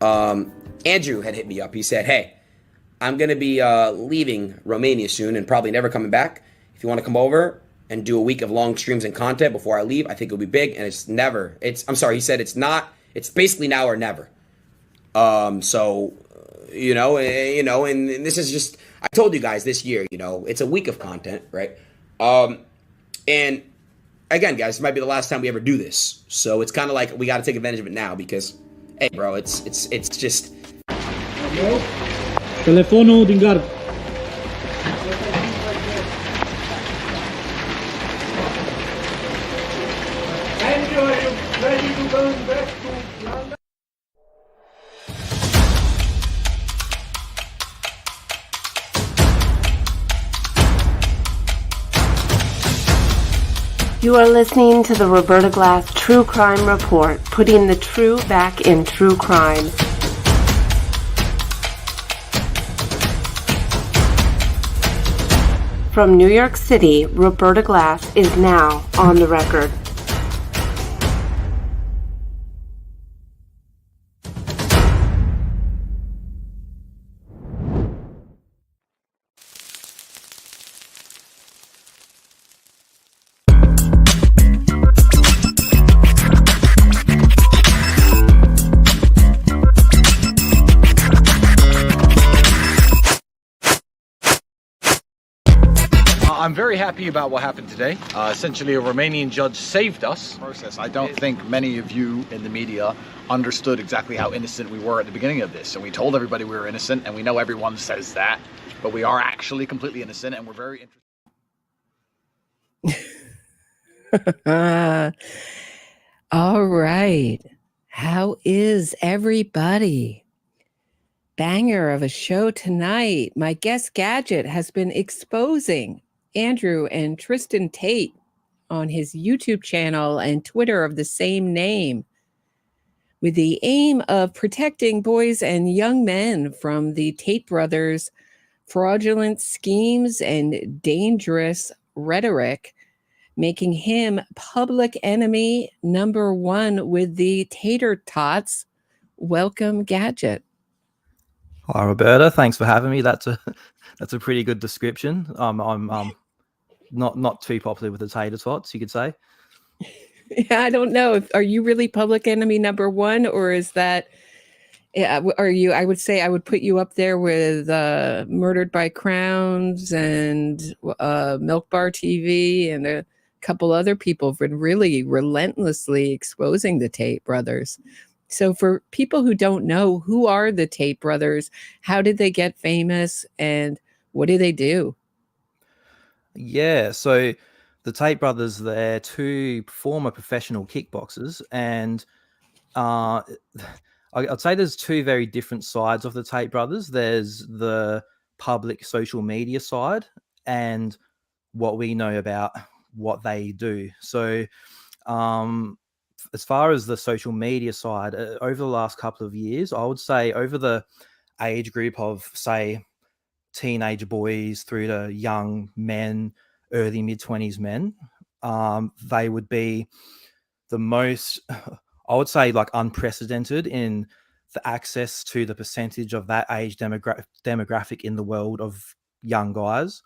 Andrew had hit me up. He said, "Hey, I'm gonna be leaving Romania soon and probably never coming back. If you want to come over and do a week of long streams and content before I leave, I think it'll be big." And it's never. It's. I'm sorry. He said it's not. It's basically now or never. So, and this is just. I told you guys this year. It's a week of content, right? And again, guys, it might be the last time we ever do this. So it's kind of like we got to take advantage of it now because, hey, bro, it's just. Telefonul din gard. And are you ready to go back to London? You are listening to the Roberta Glass True Crime Report, putting the true back in true crime. From New York City, Roberta Glass is now on the record. I'm very happy about what happened today. Essentially, a Romanian judge saved us. I don't think many of you in the media understood exactly how innocent we were at the beginning of this. And we told everybody we were innocent, and we know everyone says that, but we are actually completely innocent, and we're very interested. All right. How is everybody? Banger of a show tonight. My guest Gadget has been exposing Andrew and Tristan Tate on his YouTube channel and Twitter of the same name, with the aim of protecting boys and young men from the Tate brothers' fraudulent schemes and dangerous rhetoric, making him public enemy number one with the tater tots. Welcome, Gadget. Hi, Roberta. Thanks for having me. That's a pretty good description. I'm not too popular with the tater tots, you could say. Yeah, I don't know. Are you really public enemy number one, or is that? Are you? I would say I would put you up there with Murdered by Crowns and Milk Bar TV and a couple other people have been really relentlessly exposing the Tate brothers. So for people who don't know, who are the Tate brothers? How did they get famous, and what do they do? Yeah, so the Tate brothers, they're two former professional kickboxers, and I'd say there's two very different sides of the Tate brothers. There's the public social media side and what we know about what they do. So as far as the social media side, over the last couple of years, I would say over the age group of, say, teenage boys through to young men, early mid-20s men, they would be the most, I would say, like unprecedented in the access to the percentage of that age demographic in the world of young guys.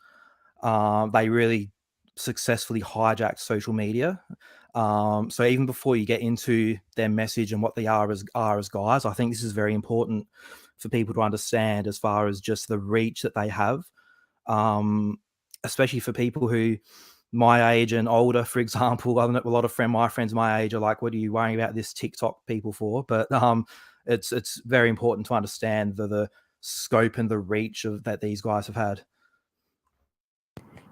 They really successfully hijacked social media. So even before you get into their message and what they are as guys, I think this is very important for people to understand as far as just the reach that they have, especially for people who my age and older, for example. I know a lot of my friends my age are like, what are you worrying about this TikTok people for? But it's very important to understand the scope and the reach that these guys have had.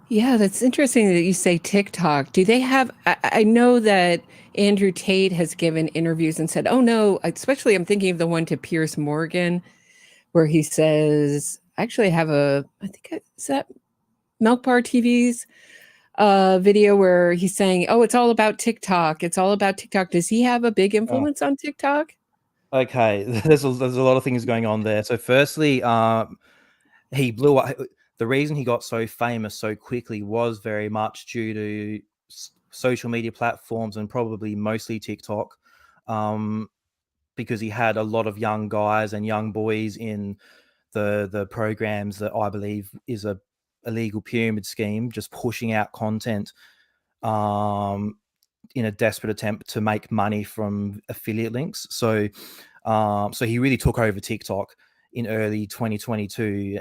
Yeah, that's interesting that you say TikTok. Do they have, I know that Andrew Tate has given interviews and said, oh no, especially I'm thinking of the one to Piers Morgan, where he says, actually I have I think is that Milk Bar TV's video where he's saying, oh, it's all about TikTok. It's all about TikTok. Does he have a big influence on TikTok? Okay, there's a lot of things going on there. So firstly, he blew up. The reason he got so famous so quickly was very much due to social media platforms and probably mostly TikTok. because he had a lot of young guys and young boys in the programs that I believe is a illegal pyramid scheme, just pushing out content in a desperate attempt to make money from affiliate links. So he really took over TikTok in early 2022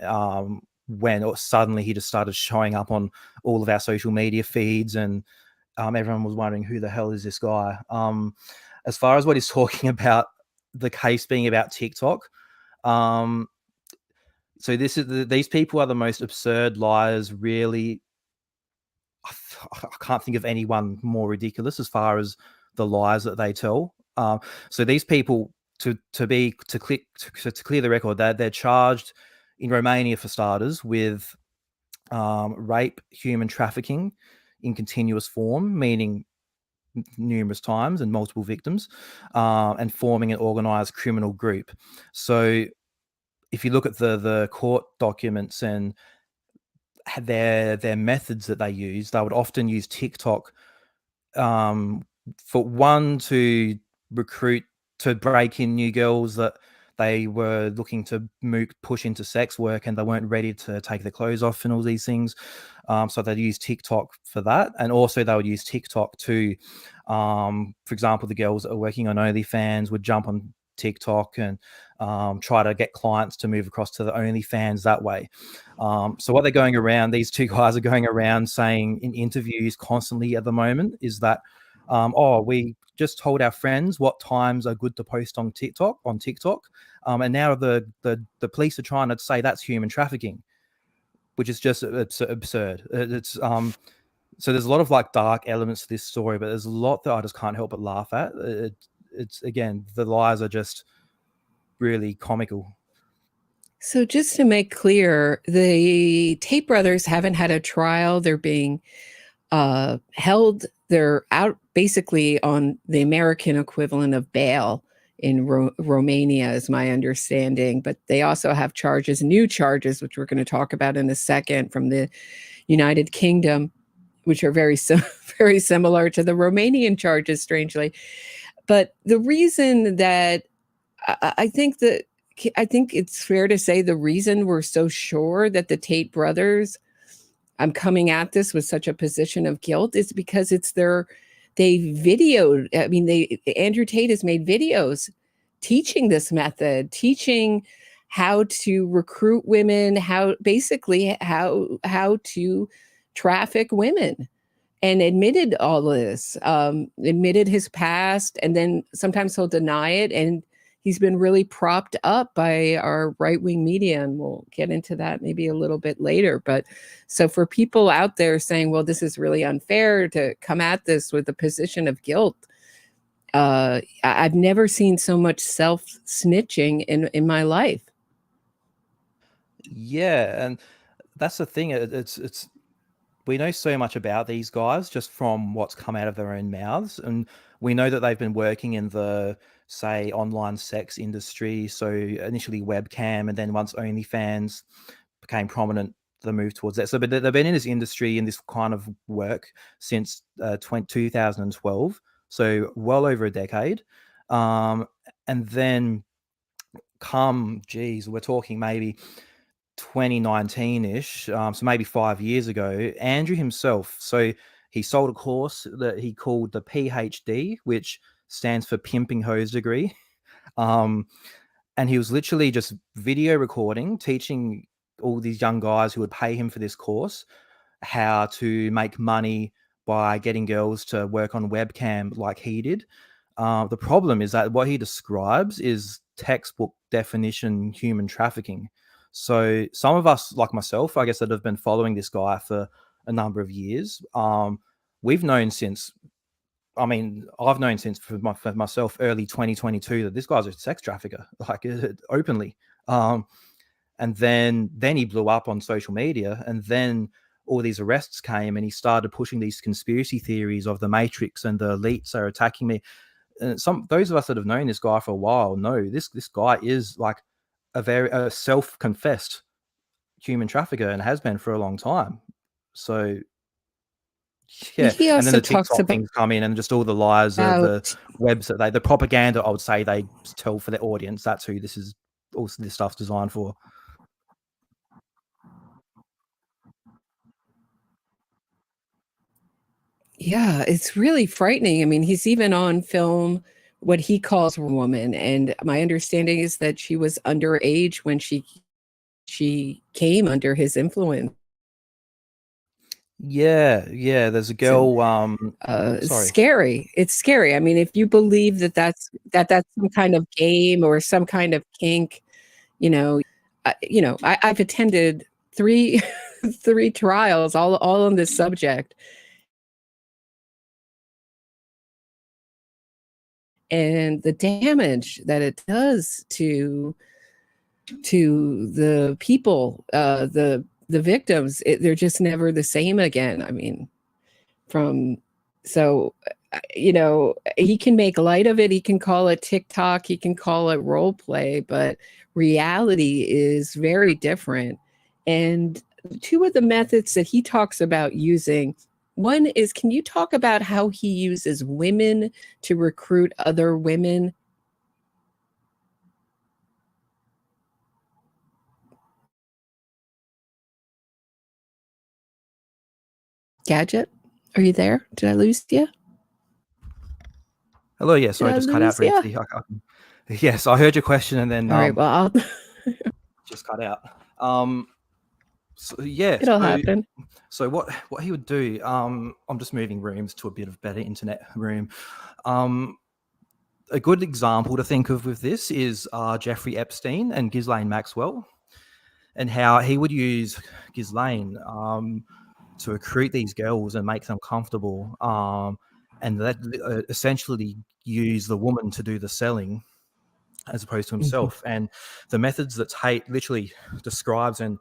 when suddenly he just started showing up on all of our social media feeds, and everyone was wondering, who the hell is this guy? As far as what he's talking about, the case being about TikTok, so these people are the most absurd liars, really. I can't think of anyone more ridiculous as far as the lies that they tell. So these people, to clear the record, they're charged in Romania, for starters, with rape, human trafficking in continuous form, meaning numerous times and multiple victims, and forming an organized criminal group. So if you look at the court documents and their methods that they use, they would often use TikTok for one, to recruit, to break in new girls that they were looking to push into sex work, and they weren't ready to take their clothes off and all these things. So they'd use TikTok for that. And also they would use TikTok to, for example, the girls that are working on OnlyFans would jump on TikTok and try to get clients to move across to the OnlyFans that way. So what they're going around, these two guys are going around saying in interviews constantly at the moment is that, we just told our friends what times are good to post on TikTok, and now the police are trying to say that's human trafficking, which is just absurd. It's so there's a lot of like dark elements to this story, but there's a lot that I just can't help but laugh at. It's again, the lies are just really comical. So just to make clear, the Tate brothers haven't had a trial. They're being held. They're out basically on the American equivalent of bail in Romania, is my understanding. But they also have new charges, which we're going to talk about in a second, from the United Kingdom, which are very similar to the Romanian charges, strangely. But the reason that I think it's fair to say the reason we're so sure that the Tate brothers, I'm coming at this with such a position of guilt, is because they videoed. I mean, Andrew Tate has made videos teaching this method, teaching how to recruit women, how to traffic women, and admitted all this, admitted his past, and then sometimes he'll deny it. And he's been really propped up by our right-wing media, and we'll get into that maybe a little bit later. But so for people out there saying, well, this is really unfair to come at this with a position of guilt, I've never seen so much self-snitching in my life. Yeah, and that's the thing. It's we know so much about these guys just from what's come out of their own mouths, and we know that they've been working in the, say, online sex industry. So initially webcam, and then once OnlyFans became prominent, the move towards that. So but they've been in this industry, in this kind of work, since 2012, so well over a decade. And then we're talking maybe 2019-ish, so maybe 5 years ago, Andrew himself, so he sold a course that he called the PhD, which stands for Pimping Hose Degree. And he was literally just video recording, teaching all these young guys who would pay him for this course how to make money by getting girls to work on webcam like he did. The problem is that what he describes is textbook definition human trafficking. So some of us, like myself, I guess, that have been following this guy for a number of years, we've known since, I've known since for myself, early 2022, that this guy's a sex trafficker, like openly. And then he blew up on social media, and then all these arrests came, and he started pushing these conspiracy theories of the Matrix and the elites are attacking me. And those of us that have known this guy for a while know this guy is like a self-confessed human trafficker and has been for a long time. So Yeah, He and then also the talks TikTok about things come in, and just all the lies of the webs that the propaganda, I would say, they tell for their audience. That's who this stuff's designed for. yeah, it's really frightening. I mean, he's even on film what he calls a woman, and my understanding is that she was underage when she came under his influence. Yeah, there's a girl, sorry. Scary. It's scary. I mean, if you believe that that's some kind of game or some kind of kink, I've attended 3 3 trials all on this subject. And the damage that it does to the people, the victims, they're just never the same again. I mean, he can make light of it. He can call it TikTok. He can call it role play, but reality is very different. And 2 of the methods that he talks about using, one is, can you talk about how he uses women to recruit other women? Gadget, are you there? Did I lose you? Hello, yeah, sorry, I just cut out briefly. Yes, I heard your question, and then all right, well, I'll just cut out. So, yeah, it'll happen. So what he would do, I'm just moving rooms to a bit of better internet room. A good example to think of with this is Jeffrey Epstein and Ghislaine Maxwell, and how he would use Ghislaine to recruit these girls and make them comfortable, and that essentially use the woman to do the selling as opposed to himself. Mm-hmm. And the methods that Tate literally describes and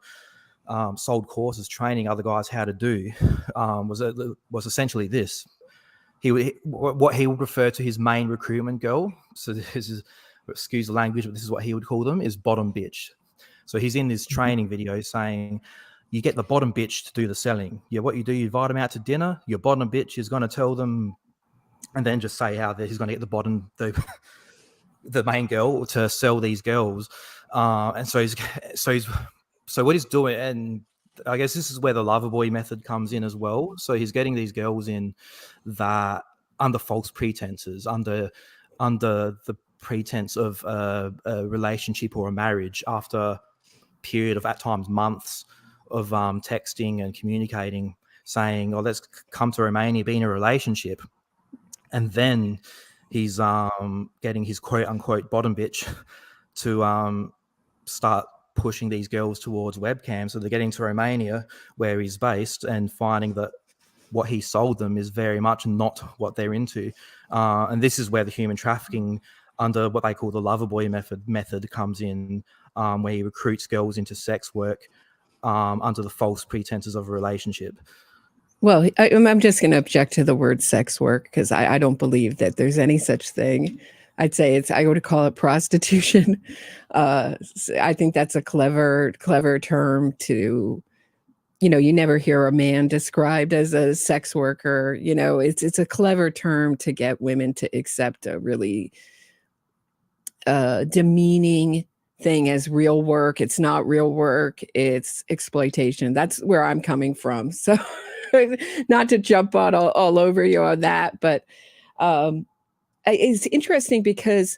sold courses training other guys how to do was essentially this. What he would refer to his main recruitment girl, so this is, excuse the language, but this is what he would call them, is bottom bitch. So he's in this training video saying, you get the bottom bitch to do the selling. Yeah, what you do, you invite them out to dinner. Your bottom bitch is going to tell them, and then just say how he's going to get the main girl to sell these girls. And so what he's doing, and I guess this is where the lover boy method comes in as well. So he's getting these girls in that under false pretenses, under the pretense of a relationship or a marriage, after a period of at times months of texting and communicating, saying, "Oh, let's come to Romania, be in a relationship," and then he's getting his quote unquote bottom bitch to start pushing these girls towards webcam. So they're getting to Romania, where he's based, and finding that what he sold them is very much not what they're into. And this is where the human trafficking under what they call the lover boy method comes in, where he recruits girls into sex work under the false pretenses of a relationship. Well, I'm just going to object to the word sex work, because I don't believe that there's any such thing. I'd say I would call it prostitution. I think that's a clever term to, you never hear a man described as a sex worker. It's a clever term to get women to accept a really demeaning thing as real work. It's not real work. It's exploitation. That's where I'm coming from. So not to jump on all over you on that, but it's interesting because,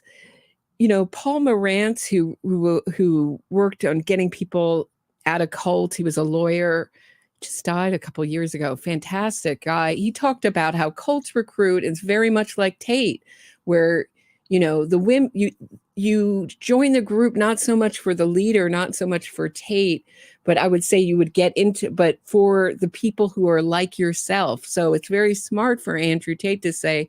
Paul Morantz, who worked on getting people out of cult, he was a lawyer, just died a couple of years ago. Fantastic guy. He talked about how cults recruit is very much like Tate, where, the women, you join the group not so much for the leader, not so much for Tate, but I would say you would get into, but for the people who are like yourself. So it's very smart for Andrew Tate to say,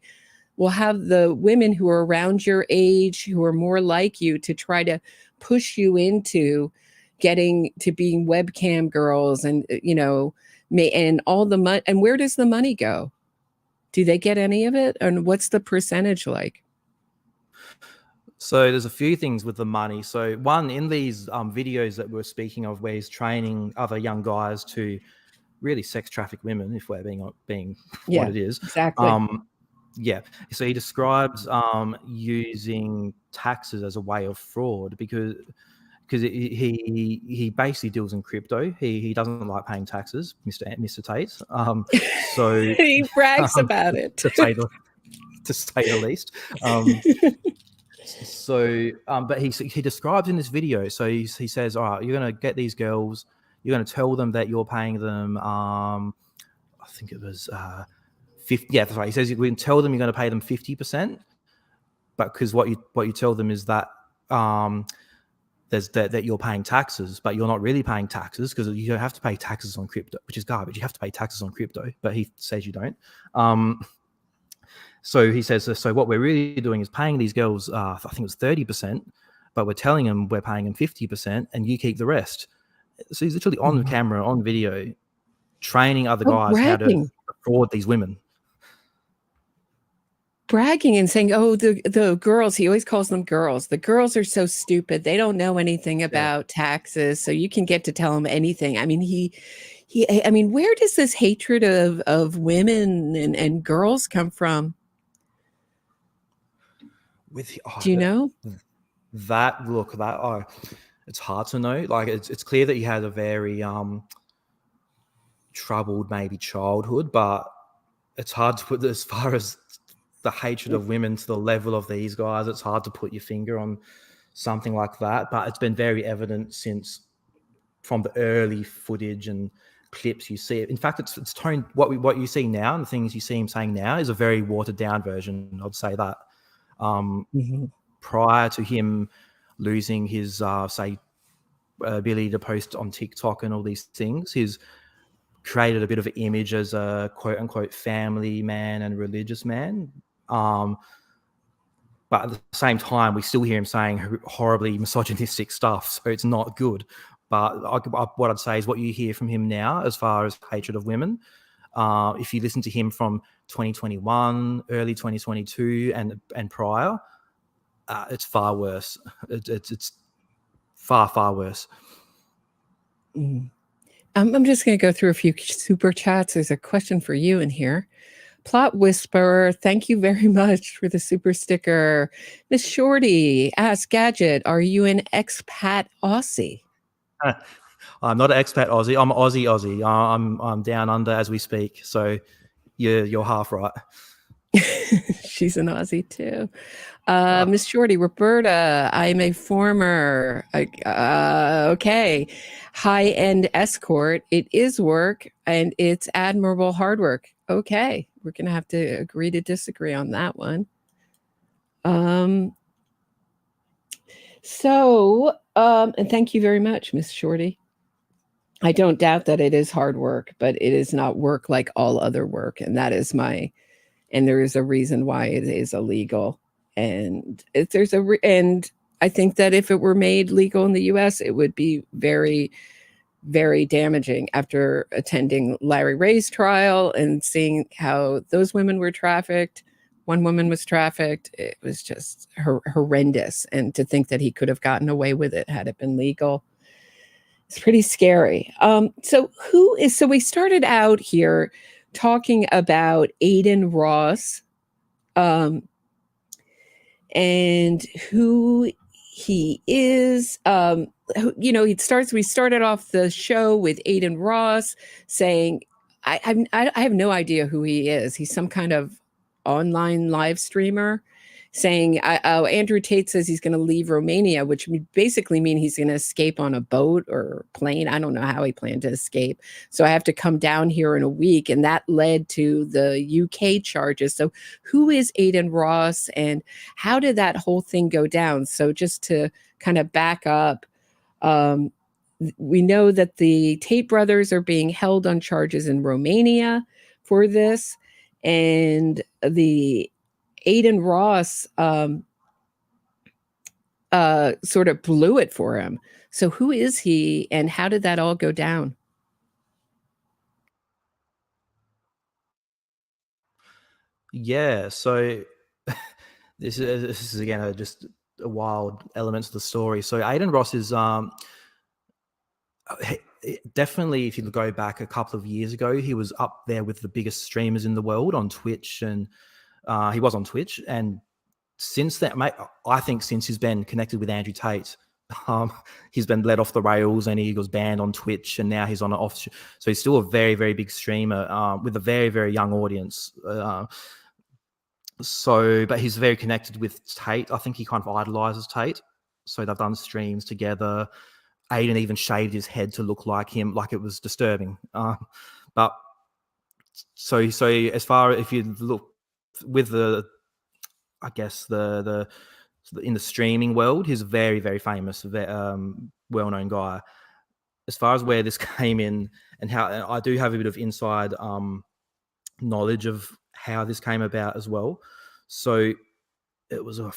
we'll have the women who are around your age, who are more like you, to try to push you into getting to being webcam girls, and, and all the money. And where does the money go? Do they get any of it? And what's the percentage like? So there's a few things with the money. So one, in these videos that we're speaking of, where he's training other young guys to really sex traffic women, if we're being Yeah, what it is. exactly. Yeah. So he describes using taxes as a way of fraud because he basically deals in crypto. He doesn't like paying taxes, Mr. Tate. So He brags about it. to say the least. But he describes in this video. So he says, all right, you're going to get these girls. You're going to tell them that you're paying them. I think it was 50. Yeah, that's right. He says you can tell them you're going to pay them 50%, but because what you tell them is that that you're paying taxes, but you're not really paying taxes because you don't have to pay taxes on crypto, which is garbage. You have to pay taxes on crypto, but he says you don't. So he says, so what we're really doing is paying these girls, I think it was 30%, but we're telling them we're paying them 50% and you keep the rest. So he's literally on camera, on video, training other guys how to fraud these women. Bragging and saying, oh, the girls, he always calls them girls. The girls are so stupid. They don't know anything about taxes. So you can get to tell them anything. I mean, I mean, where does this hatred of women and girls come from? Do you know? It's hard to know. Like it's clear that he had a very troubled maybe childhood, but it's hard to put as far as the hatred of women to the level of these guys. It's hard to put your finger on something like that, but it's been very evident from the early footage and clips you see it. In fact, it's toned. What you see now and the things you see him saying now is a very watered down version. I'd say that. Prior to him losing his ability to post on TikTok and all these things, he's created a bit of an image as a quote unquote family man and religious man. But at the same time, we still hear him saying horribly misogynistic stuff, so it's not good. But what I'd say is what you hear from him now as far as hatred of women, if you listen to him from 2021, early 2022 and prior, it's far worse. It's far, far worse. I'm just going to go through a few super chats. There's a question for you in here. Plot Whisperer, thank you very much for the super sticker. Miss Shorty asks, Gadget, are you an expat Aussie? I'm not an expat Aussie. I'm Aussie. I'm down under as we speak. So you're half right. She's an Aussie too. Miss Shorty, Roberta, I'm a former, okay, high-end escort. It is work and it's admirable hard work. Okay, we're going to have to agree to disagree on that one. And thank you very much, Miss Shorty. I don't doubt that it is hard work, but it is not work like all other work. And that is and there is a reason why it is illegal. And and I think that if it were made legal in the US, it would be very, very damaging. After attending Larry Ray's trial and seeing how those women were trafficked, one woman was trafficked, it was just horrendous. And to think that he could have gotten away with it had it been legal, it's pretty scary. So we started out here talking about Aiden Ross, and who he is. We started off the show with Aiden Ross saying, I have no idea who he is. He's some kind of online live streamer saying, Andrew Tate says he's going to leave Romania, which would basically mean he's going to escape on a boat or plane. I don't know how he planned to escape. So I have to come down here in a week. And that led to the UK charges. So who is Aiden Ross and how did that whole thing go down? So just to kind of back up, we know that the Tate brothers are being held on charges in Romania for this. And the Aiden Ross sort of blew it for him. So who is he and how did that all go down? Yeah, so this is again just a wild element of the story. So Aiden Ross is definitely, if you go back a couple of years ago, he was up there with the biggest streamers in the world on Twitch, and he was on Twitch. And since that, mate, I think since he's been connected with Andrew Tate, he's been let off the rails, and he was banned on Twitch, and now he's on an off. So he's still a very, very big streamer with a very, very young audience. But he's very connected with Tate. I think he kind of idolizes Tate. So they've done streams together. Aiden even shaved his head to look like him, like it was disturbing. But so as far if you look with I guess the in the streaming world, he's a very, very famous, well-known guy. As far as where this came in and how, I do have a bit of inside knowledge of how this came about as well. So it was a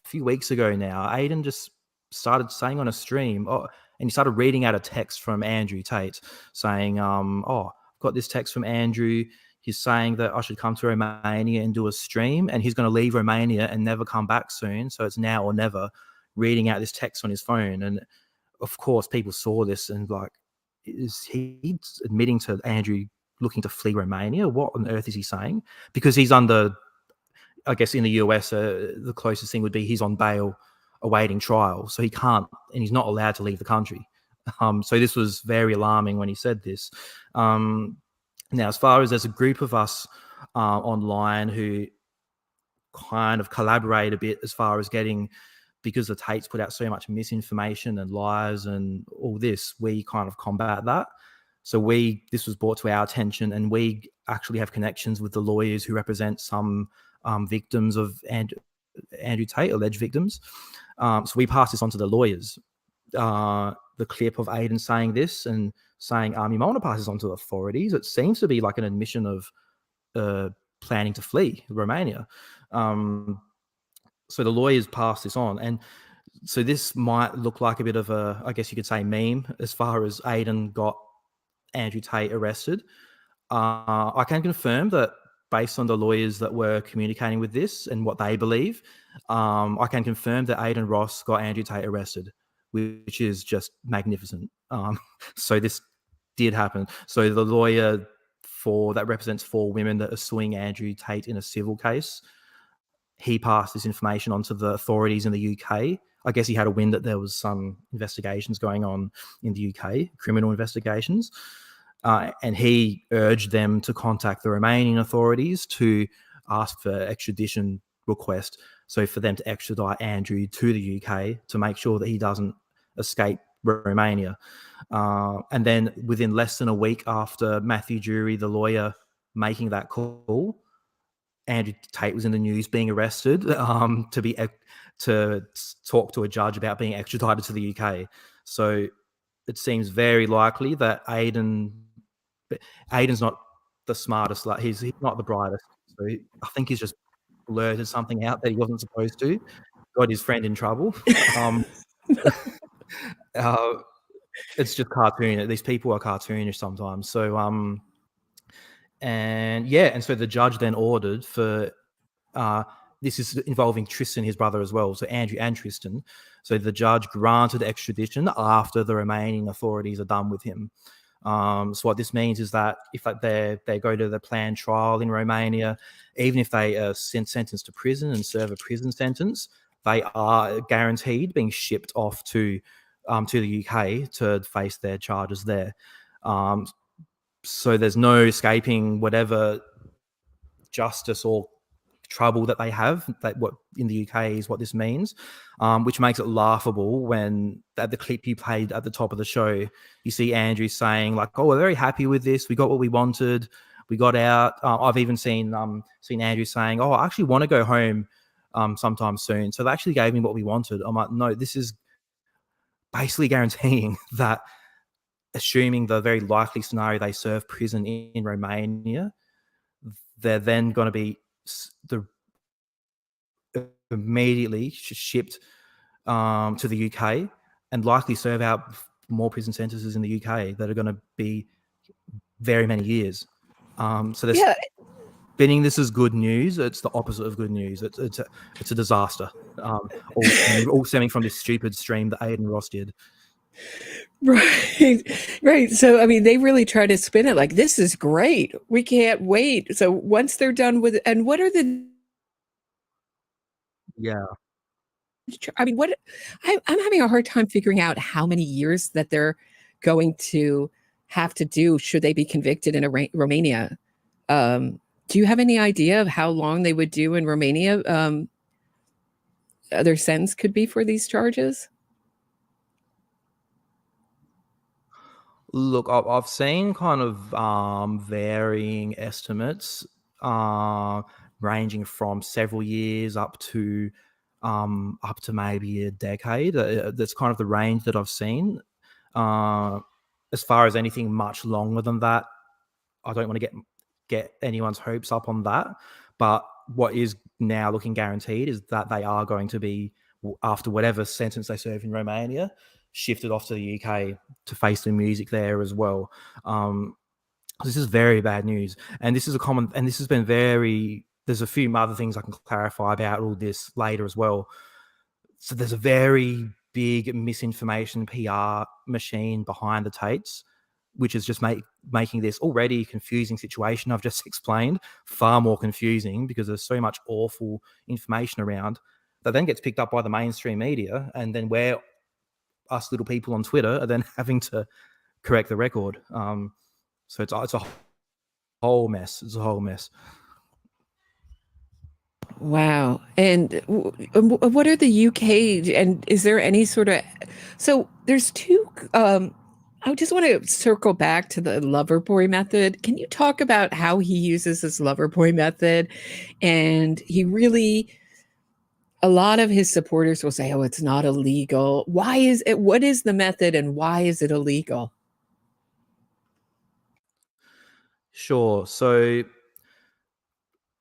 few weeks ago now, Aiden just started saying on a stream, and he started reading out a text from Andrew Tate saying, I've got this text from Andrew. He's saying that I should come to Romania and do a stream, and he's going to leave Romania and never come back soon. So it's now or never, reading out this text on his phone. And of course, people saw this and like, is he admitting to Andrew looking to flee Romania? What on earth is he saying? Because he's under, I guess in the US, the closest thing would be he's on bail awaiting trial. So he can't, and he's not allowed to leave the country. So this was very alarming when he said this. Now, as far as there's a group of us online who kind of collaborate a bit as far as getting, because the Tates put out so much misinformation and lies and all this, we kind of combat that. So this was brought to our attention, and we actually have connections with the lawyers who represent some victims of Andrew Tate, alleged victims. So we passed this on to the lawyers. The clip of Aiden saying this and saying, you might want to pass this on to the authorities. It seems to be like an admission of planning to flee Romania. So the lawyers passed this on. And so this might look like a bit of a, I guess you could say, meme as far as Aiden got Andrew Tate arrested. I can confirm that based on the lawyers that were communicating with this and what they believe, I can confirm that Aiden Ross got Andrew Tate arrested, which is just magnificent. So this did happen. So the lawyer that represents 4 women that are suing Andrew Tate in a civil case, he passed this information on to the authorities in the UK. I guess he had a wind that there was some investigations going on in the UK, criminal investigations. And he urged them to contact the Romanian authorities to ask for extradition request. So for them to extradite Andrew to the UK to make sure that he doesn't escape Romania. And then within less than a week after Matthew Jury, the lawyer, making that call, Andrew Tate was in the news being arrested to talk to a judge about being extradited to the UK. So it seems very likely that Aiden's not the smartest. Like he's not the brightest. So I think he's just blurted something out that he wasn't supposed to. Got his friend in trouble. It's just cartoon. These people are cartoonish sometimes. So and so the judge then ordered for this is involving Tristan, his brother as well. So Andrew and Tristan. So the judge granted extradition after the Romanian authorities are done with him. So what this means is that if they go to the planned trial in Romania, even if they are sentenced to prison and serve a prison sentence, they are guaranteed being shipped off to the UK to face their charges there. So there's no escaping whatever justice or trouble that they have. That what in the UK is what this means, which makes it laughable when at the clip you played at the top of the show, you see Andrew saying like, "Oh, we're very happy with this. We got what we wanted. We got out." I've even seen Andrew saying, "Oh, I actually want to go home sometime soon." So they actually gave me what we wanted. I'm like, no, this is basically guaranteeing that, assuming the very likely scenario they serve prison in Romania, they're then going to be immediately shipped to the UK and likely serve out more prison sentences in the UK that are going to be very many years. So there's spinning this as good news. It's the opposite of good news. It's a disaster. All stemming from this stupid stream that Aiden Ross did. Right. Right. So, I mean, they really try to spin it like this is great. We can't wait. So once they're done with it, and what are the, Yeah. I mean, what I'm having a hard time figuring out how many years that they're going to have to do should they be convicted in Romania. Do you have any idea of how long they would do in Romania? Their sentence could be for these charges? Look, I've seen kind of varying estimates, ranging from several years up to maybe a decade. That's kind of the range that I've seen. As far as anything much longer than that, I don't want to get anyone's hopes up on that. But what is now looking guaranteed is that they are going to be, after whatever sentence they serve in Romania, shifted off to the UK to face the music there as well. This is very bad news, and this is this has been very. There's a few other things I can clarify about all this later as well. So there's a very big misinformation PR machine behind the Tates, which is just making this already confusing situation I've just explained far more confusing, because there's so much awful information around that then gets picked up by the mainstream media, and then we're us little people on Twitter are then having to correct the record. So it's a whole mess. It's a whole mess. Wow. And what are the UK, and is there any sort of, so there's two, I just want to circle back to the lover boy method. Can you talk about how he uses this lover boy method? And he really, a lot of his supporters will say, oh, it's not illegal. Why is it? What is the method and why is it illegal? Sure. So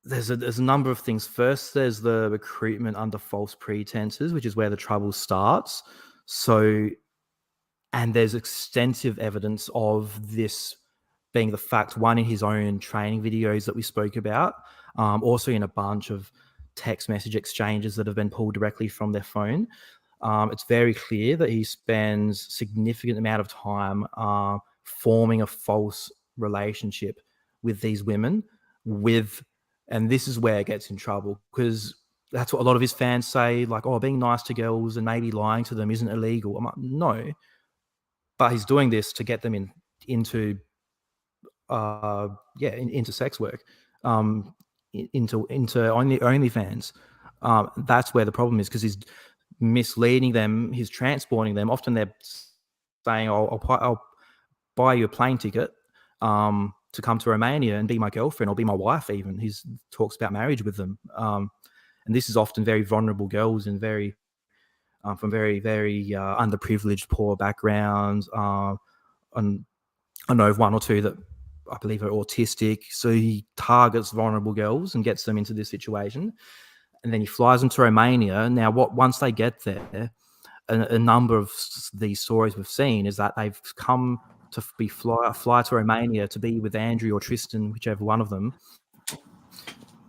there's a number of things. First, there's the recruitment under false pretenses, which is where the trouble starts. So, and there's extensive evidence of this being the fact, one in his own training videos that we spoke about, also in a bunch of text message exchanges that have been pulled directly from their phone. It's very clear that he spends significant amount of time forming a false relationship with these women, and this is where it gets in trouble, because that's what a lot of his fans say, like, oh, being nice to girls and maybe lying to them isn't illegal. I'm like, no, but he's doing this to get them into sex work, into OnlyFans. That's where the problem is, because he's misleading them, he's transporting them. Often they're saying, I'll buy you a plane ticket to come to Romania and be my girlfriend or be my wife even. He talks about marriage with them. And this is often very vulnerable girls and very from very, very underprivileged, poor backgrounds. And I know of one or two that I believe are autistic. So he targets vulnerable girls and gets them into this situation. And then he flies them to Romania. Now, once they get there, a number of these stories we've seen is that they've come to fly to Romania to be with Andrew or Tristan, whichever one of them.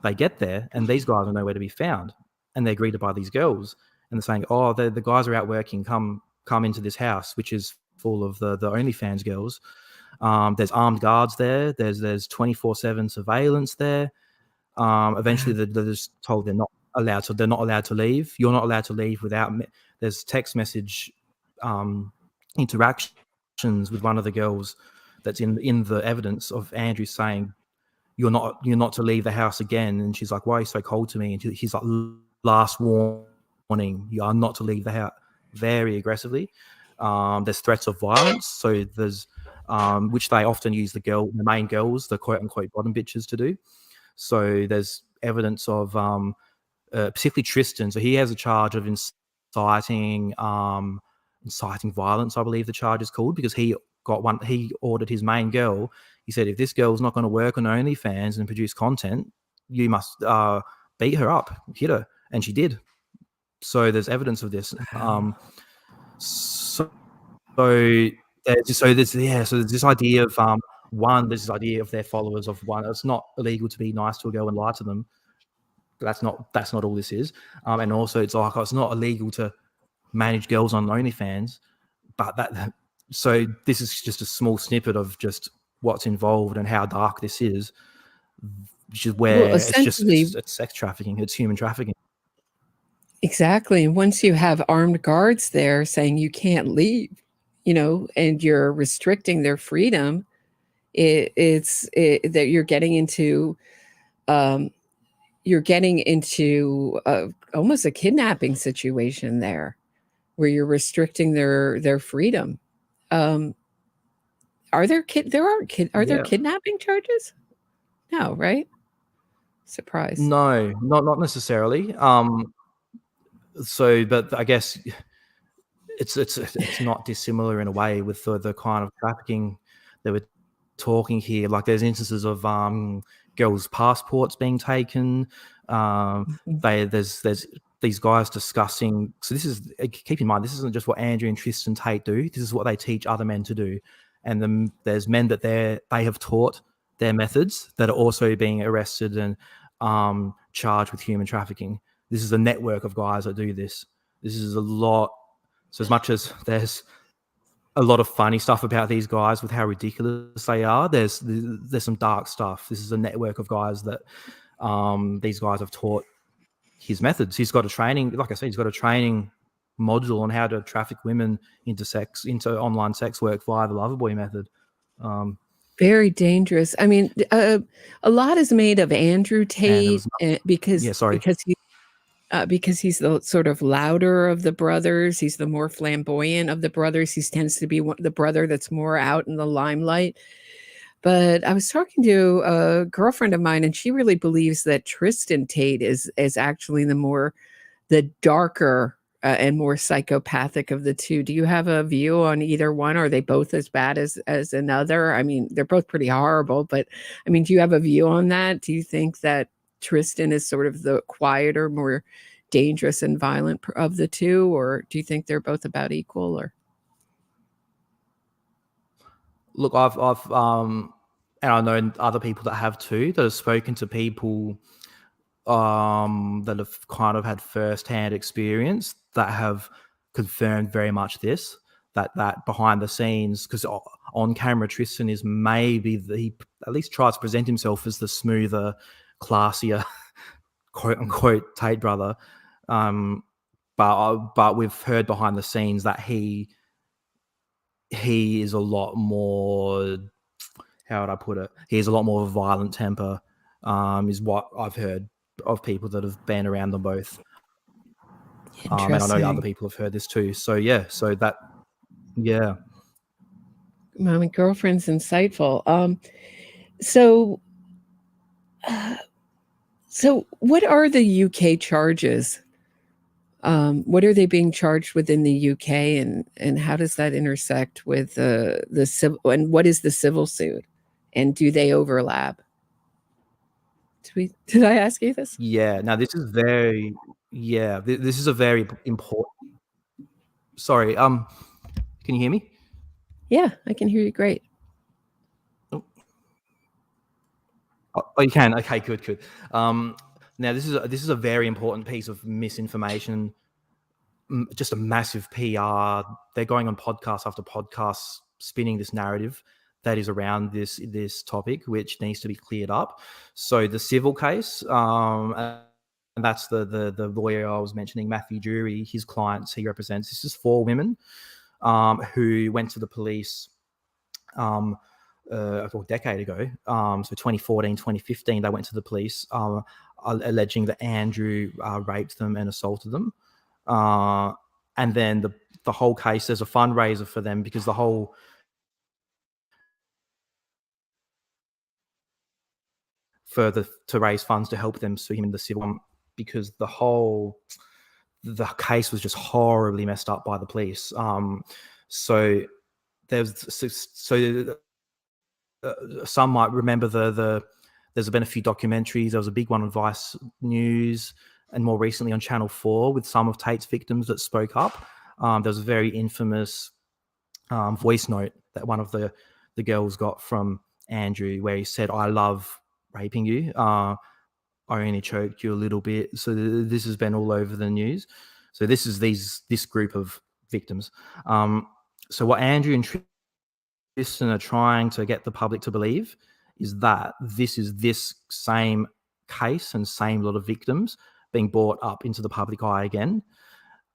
They get there, and these guys are nowhere to be found. And they're greeted by these girls. And they're saying, oh, the guys are out working. Come into this house, which is full of the OnlyFans girls. There's armed guards there. There's 24/7 surveillance there. Eventually, they're just told they're not allowed to leave. You're not allowed to leave without. There's text message interactions with one of the girls that's in the evidence of Andrew saying, you're not to leave the house again. And she's like, why are you so cold to me? And he's like, last warning, you are not to leave the house, very aggressively. There's threats of violence. So there's which they often use the main girls, the quote unquote bottom bitches, to do. So there's evidence of particularly Tristan. So he has a charge of inciting violence, I believe the charge is called, because he ordered his main girl. He said, if this girl's not going to work on OnlyFans and produce content, you must beat her up, hit her. And she did. So there's evidence of this. So there's this idea of there's this idea of their followers of one. It's not illegal to be nice to a girl and lie to them. That's not all this is. And also it's like, it's not illegal to manage girls on OnlyFans, but so this is just a small snippet of just what's involved and how dark this is, which is where it's sex trafficking, it's human trafficking. Exactly. Once you have armed guards there saying you can't leave, and you're restricting their freedom, it's that you're getting into almost a kidnapping situation there, where you're restricting their freedom. Are there there kidnapping charges? No, right? Surprise. No, not necessarily. So, but I guess it's not dissimilar in a way with the kind of trafficking that we're talking here. Like there's instances of girls' passports being taken. There's these guys discussing. So this is, keep in mind, this isn't just what Andrew and Tristan Tate do. This is what they teach other men to do. And then there's men that they have taught their methods that are also being arrested and charged with human trafficking. This is a network of guys that do this. This is a lot. So as much as there's a lot of funny stuff about these guys with how ridiculous they are, there's some dark stuff. This is a network of guys that these guys have taught his methods. He's got a training, like I said, he's got a training module on how to traffic women into online sex work via the Loverboy method. Very dangerous. I mean, a lot is made of Andrew Tate because he's the sort of louder of the brothers. He's the more flamboyant of the brothers. He tends to be the brother that's more out in the limelight. But I was talking to a girlfriend of mine, and she really believes that Tristan Tate is actually the darker and more psychopathic of the two. Do you have a view on either one? Are they both as bad as another? I mean, they're both pretty horrible, but I mean, do you have a view on that? Do you think that Tristan is sort of the quieter, more dangerous and violent of the two, or do you think they're both about equal? Or look, I've and I know other people that have too, that have spoken to people that have kind of had first-hand experience that have confirmed very much this, that behind the scenes, because on camera Tristan is maybe he at least tries to present himself as the smoother, classier, quote unquote Tate brother, but we've heard behind the scenes that he is a lot more, how would I put it, he has a lot more of a violent temper, is what I've heard of people that have been around them both. And I know other people have heard this too. So my girlfriend's insightful. So what are the UK charges? What are they being charged with in the UK, and how does that intersect with the civil? And what is the civil suit? And do they overlap? Did I ask you this? Yeah. Now this is very. Yeah. This is a very important. Sorry. Can you hear me? Yeah, I can hear you great. Oh, you can. Okay. Good. Now this is a very important piece of misinformation. Just a massive PR. They're going on podcast after podcast, spinning this narrative that is around this topic, which needs to be cleared up. So the civil case, and that's the lawyer I was mentioning, Matthew Drury, his clients he represents. This is 4 women who went to the police a decade ago. So 2014, 2015, they went to the police alleging that Andrew raped them and assaulted them. And then the whole case, there's a fundraiser for them because to raise funds to help them sue him in the civil, because the case was just horribly messed up by the police. So some might remember there's been a few documentaries. There was a big one on Vice News, and more recently on Channel 4 with some of Tate's victims that spoke up. There was a very infamous voice note that one of the girls got from Andrew where he said, "I love raping you. I only choked you a little bit." So this has been all over the news. So this is this group of victims. So what Andrew and Tristan are trying to get the public to believe is that this is this same case and same lot of victims being brought up into the public eye again.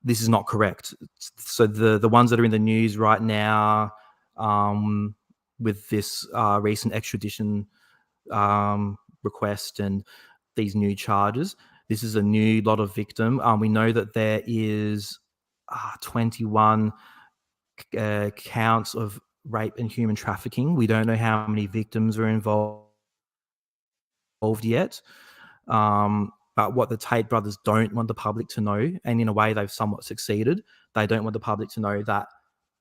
This is not correct. So the ones that are in the news right now with this recent extradition request and these new charges, this is a new lot of victim. We know that there is 21 counts of rape and human trafficking. We don't know how many victims are involved yet. But what the Tate brothers don't want the public to know, and in a way they've somewhat succeeded, they don't want the public to know that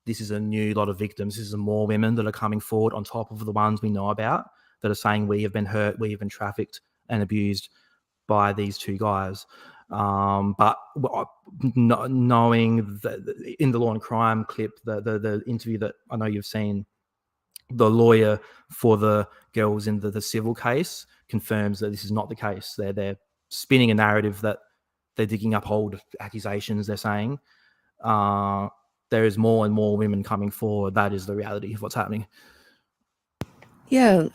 this is a new lot of victims. This is more women that are coming forward on top of the ones we know about that are saying we have been hurt, we have been trafficked and abused by these two guys. But knowing that in the Law and Crime clip, the interview that I know you've seen, the lawyer for the girls in the civil case confirms that this is not the case. They're spinning a narrative that they're digging up old accusations. They're saying there is more and more women coming forward. That is the reality of what's happening. Yeah.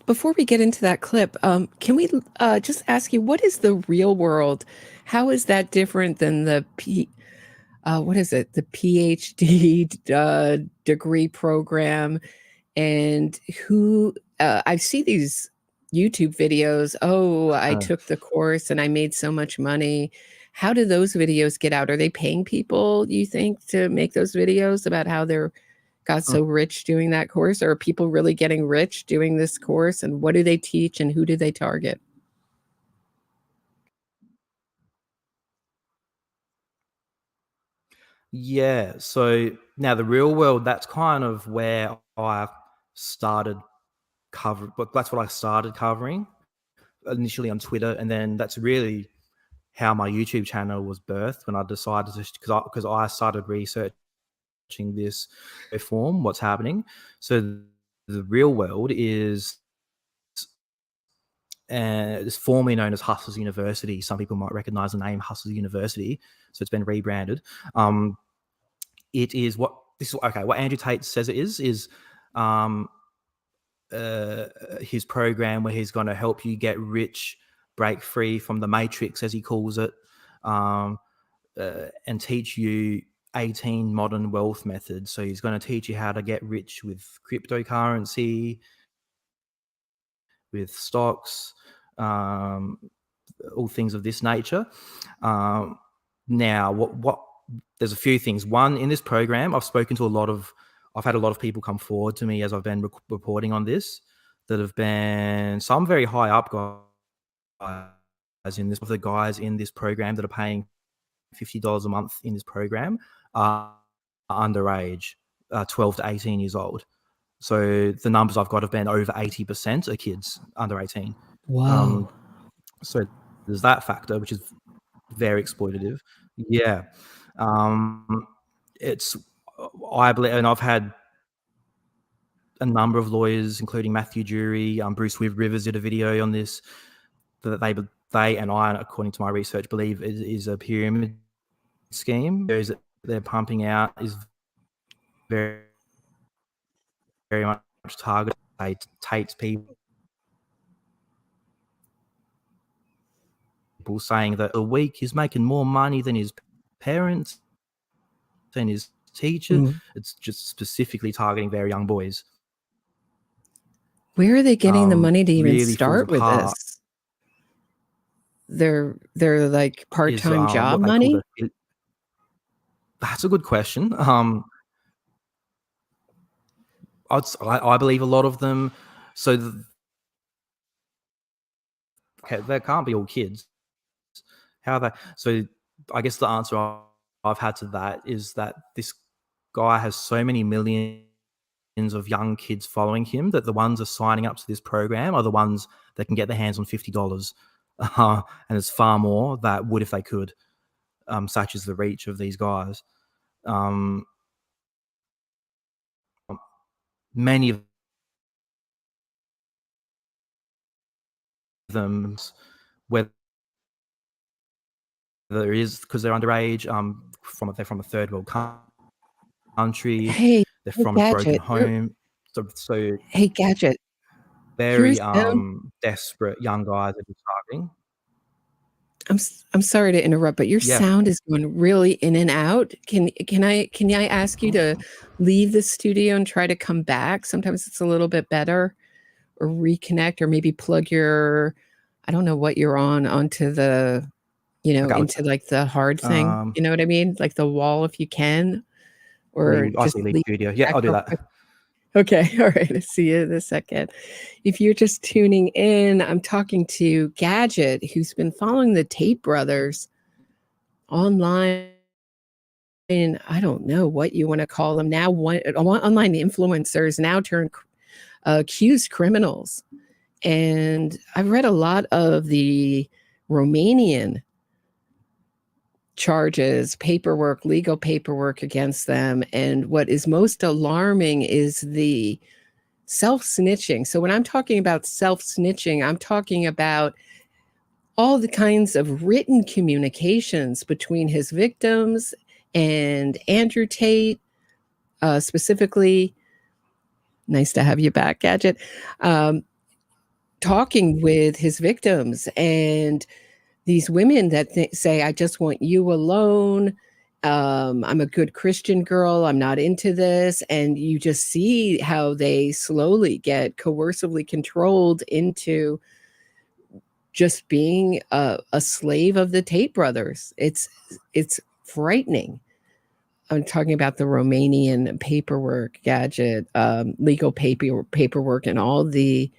Before we get into that clip, can we just ask you, what is the real world? How is that different than the the PhD degree program? And who I see these YouTube videos. Oh, I took the course and I made so much money. How do those videos get out? Are they paying people, you think, to make those videos about how they're got so rich doing that course? Or are people really getting rich doing this course? And what do they teach and who do they target? Yeah. So now the real world, that's kind of where I started covering, but that's what I started covering initially on Twitter. And then that's really how my YouTube channel was birthed when I decided to, because I started researching this reform, what's happening. So the real world is it's formerly known as Hustlers University. Some people might recognize the name Hustlers University. So it's been rebranded. It is what Andrew Tate says it is his program where he's going to help you get rich, break free from the matrix, as he calls it, and teach you 18 modern wealth methods. So he's going to teach you how to get rich with cryptocurrency, with stocks, all things of this nature. Now, what there's a few things. One, in this program, I've had a lot of people come forward to me as I've been reporting on this that have been some very high up guys in this. The guys in this program that are paying $50 a month in this program are underage, 12 to 18 years old. So the numbers I've got have been over 80% are kids under 18. Wow. So there's that factor, which is very exploitative. Yeah. I believe, and I've had a number of lawyers, including Matthew Jury, Bruce Rivers did a video on this, that they and I, according to my research, believe is a pyramid scheme. Those that they're pumping out is very, very much targeted. Tate's people saying that a week he's making more money than his parents and his teacher. It's just specifically targeting very young boys. Where are they getting the money to even really start with this? They're like part-time job money? That's a good question. I believe a lot of them. So there can't be all kids. So I guess the answer I've had to that is that this guy has so many millions of young kids following him that the ones that are signing up to this program are the ones that can get their hands on $50. And it's far more that would if they could, such as the reach of these guys. Many of them, whether there is because they're underage, they're from a third world country. Hey, They're hey, from a broken Gadget. home. So Hey, Gadget. Your very sound. desperate young guys that are starving. I'm sorry to interrupt, but your Yeah. sound is going really in and out. Can I ask you to leave the studio and try to come back? Sometimes it's a little bit better, or reconnect, or maybe plug your, I don't know what you're on, onto the, Okay. into like the hard thing. You know what I mean? Like the wall, if you can, or just leave leave studio. Yeah, back I'll do real that. quick. Okay, all right. I'll see you in a second. If you're just tuning in, I'm talking to Gadget, who's been following the Tate brothers online. And I don't know what you want to call them now. Online influencers now turned accused criminals. And I've read a lot of the Romanian charges, paperwork, legal paperwork against them. And what is most alarming is the self-snitching. So when I'm talking about self-snitching, I'm talking about all the kinds of written communications between his victims and Andrew Tate, specifically. Nice to have you back, Gadget. Talking with his victims and these women that say, I just want you alone. I'm a good Christian girl. I'm not into this. And you just see how they slowly get coercively controlled into just being a slave of the Tate brothers. It's frightening. I'm talking about the Romanian paperwork, Gadget, legal paperwork, and all the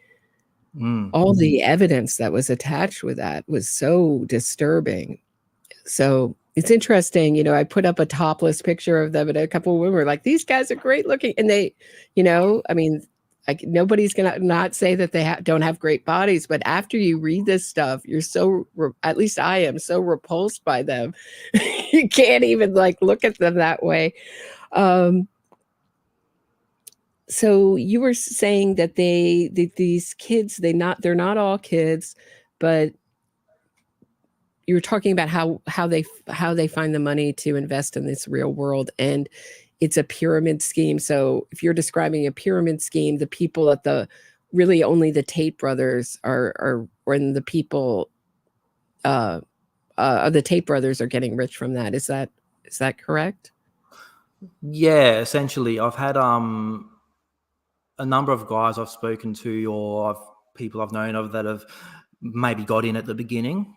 evidence that was attached with that was so disturbing. So it's interesting, I put up a topless picture of them, and a couple of women were like, these guys are great looking. And they, I mean, like, nobody's going to not say that they don't have great bodies, but after you read this stuff, you're so, at least I am so repulsed by them. You can't even like look at them that way. So you were saying that these kids, they're not all kids, but you were talking about how they find the money to invest in this real world, and it's a pyramid scheme. So if you're describing a pyramid scheme, the people at really only the Tate brothers are when the people the Tate brothers are getting rich from that. Is that correct? Yeah, essentially. I've had a number of guys I've spoken to, or people I've known of that have maybe got in at the beginning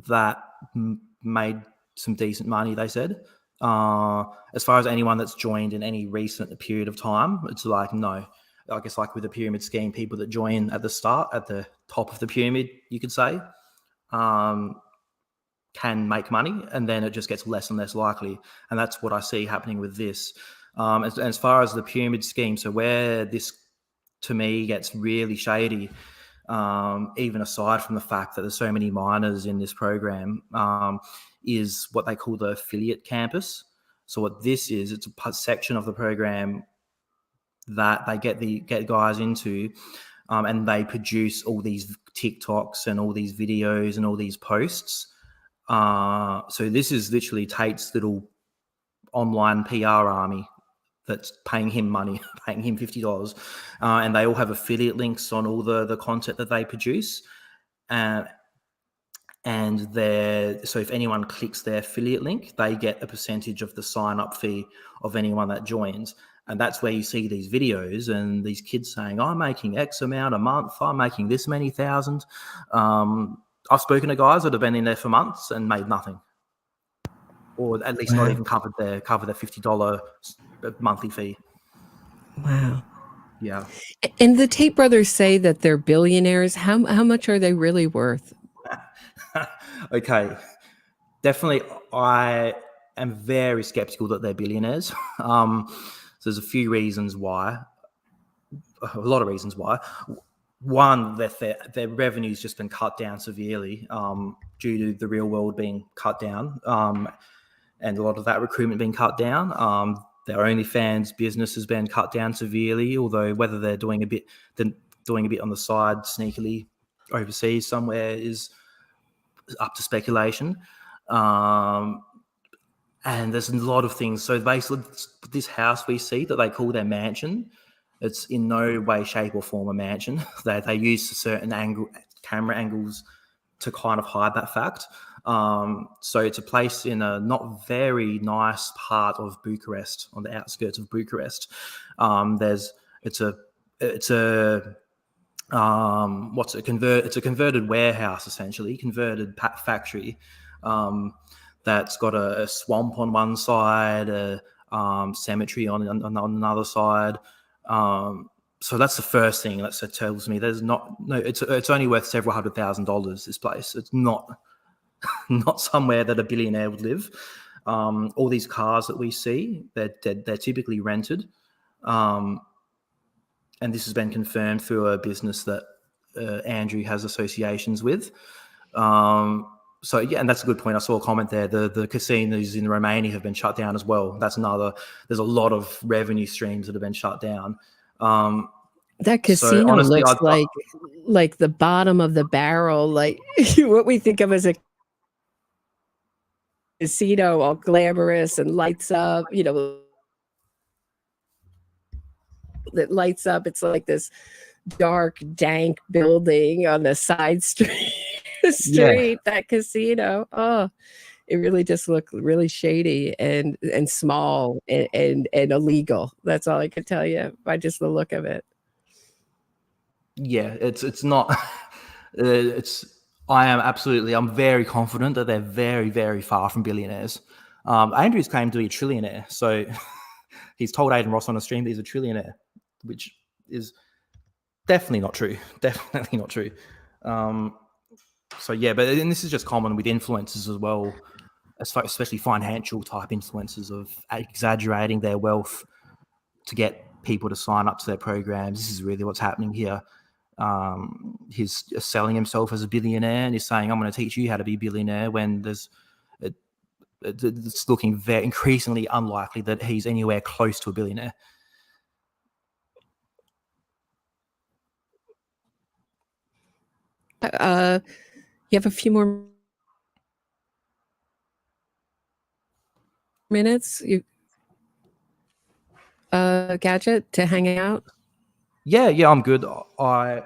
that made some decent money, they said. As far as anyone that's joined in any recent period of time, it's like, no. I guess like with the pyramid scheme, people that join at the start, at the top of the pyramid, you could say, can make money, and then it just gets less and less likely. And that's what I see happening with this. As far as the pyramid scheme, so where this, to me, gets really shady, even aside from the fact that there's so many minors in this program, is what they call the affiliate campus. So what this is, it's a section of the program that they get guys into, and they produce all these TikToks and all these videos and all these posts. So this is literally Tate's little online PR army that's paying him money, paying him $50, and they all have affiliate links on all the content that they produce. So if anyone clicks their affiliate link, they get a percentage of the sign-up fee of anyone that joins. And that's where you see these videos and these kids saying, I'm making X amount a month, I'm making this many thousand. I've spoken to guys that have been in there for months and made nothing, or at least not even covered their $50 monthly fee. Wow. Yeah. And the Tate brothers say that they're billionaires. How much are they really worth? Okay. Definitely, I am very skeptical that they're billionaires. So there's a few reasons why, a lot of reasons why. One, their revenue's just been cut down severely due to the real world being cut down, and a lot of that recruitment being cut down. Their OnlyFans business has been cut down severely, although whether they're doing a bit on the side sneakily overseas somewhere is up to speculation. And there's a lot of things. So basically, this house we see that they call their mansion, it's in no way, shape, or form a mansion. They use certain camera angles to kind of hide that fact. So it's a place in a not very nice part of Bucharest, on the outskirts of Bucharest. It's a converted warehouse, essentially, converted factory. That's got a swamp on one side, a cemetery on another side. So that's the first thing that tells me there's it's only worth several $100,000. This place, it's not somewhere that a billionaire would live. All these cars that we see, they're typically rented, and this has been confirmed through a business that Andrew has associations with. So yeah, and that's a good point. I saw a comment there. The casinos in Romania have been shut down as well. That's another. There's a lot of revenue streams that have been shut down. That casino so honestly, looks like the bottom of the barrel, like what we think of as a casino, all glamorous and lights up. You know, that lights up. It's like this dark, dank building on the side street. That casino. Oh, it really just looked really shady and small and illegal. That's all I could tell you by just the look of it. Yeah, it's not. I'm very confident that they're very, very far from billionaires. Andrew's claimed to be a trillionaire, so he's told Aiden Ross on a stream that he's a trillionaire, which is definitely not true. Definitely not true. So yeah, and this is just common with influencers as well, especially financial type influencers, of exaggerating their wealth to get people to sign up to their programs. This is really what's happening here. He's selling himself as a billionaire, and he's saying, "I'm going to teach you how to be a billionaire," when it's looking very increasingly unlikely that he's anywhere close to a billionaire. You have a few more minutes, Gadget, to hang out? Yeah, I'm good. If you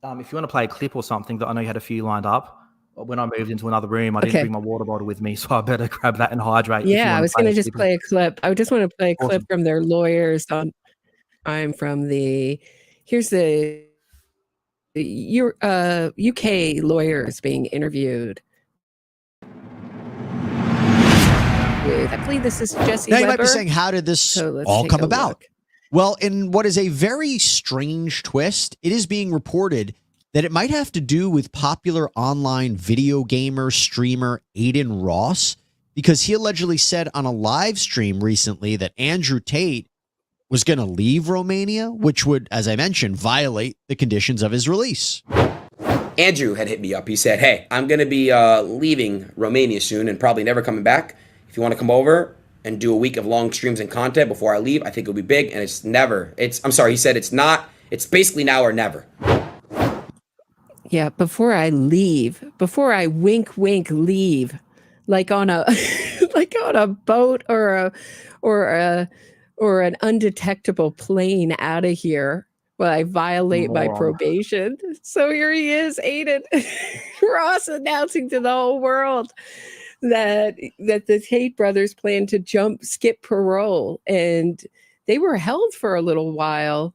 want to play a clip or something, that I know you had a few lined up. When I moved into another room, I didn't bring my water bottle with me, so I better grab that and hydrate. Yeah, I was going to just play a clip. I just want to play a clip from their lawyers I'm from here's the UK lawyers being interviewed. I believe this is Jesse Now Weber. you might be saying, how did this all come about? Look. Well, in what is a very strange twist, it is being reported that it might have to do with popular online video gamer streamer Aiden Ross, because he allegedly said on a live stream recently that Andrew Tate was going to leave Romania, which would, as I mentioned, violate the conditions of his release. Andrew had hit me up. He said, "Hey, I'm going to be leaving Romania soon and probably never coming back. If you want to come over and do a week of long streams and content before I leave, I think it'll be big." And he said it's basically now or never. Yeah, before I leave, before I wink leave, like on a like on a boat or an undetectable plane out of here, well, I violate my probation. So here he is, Aiden Ross, announcing to the whole world that the Tate brothers plan to skip parole, and they were held for a little while,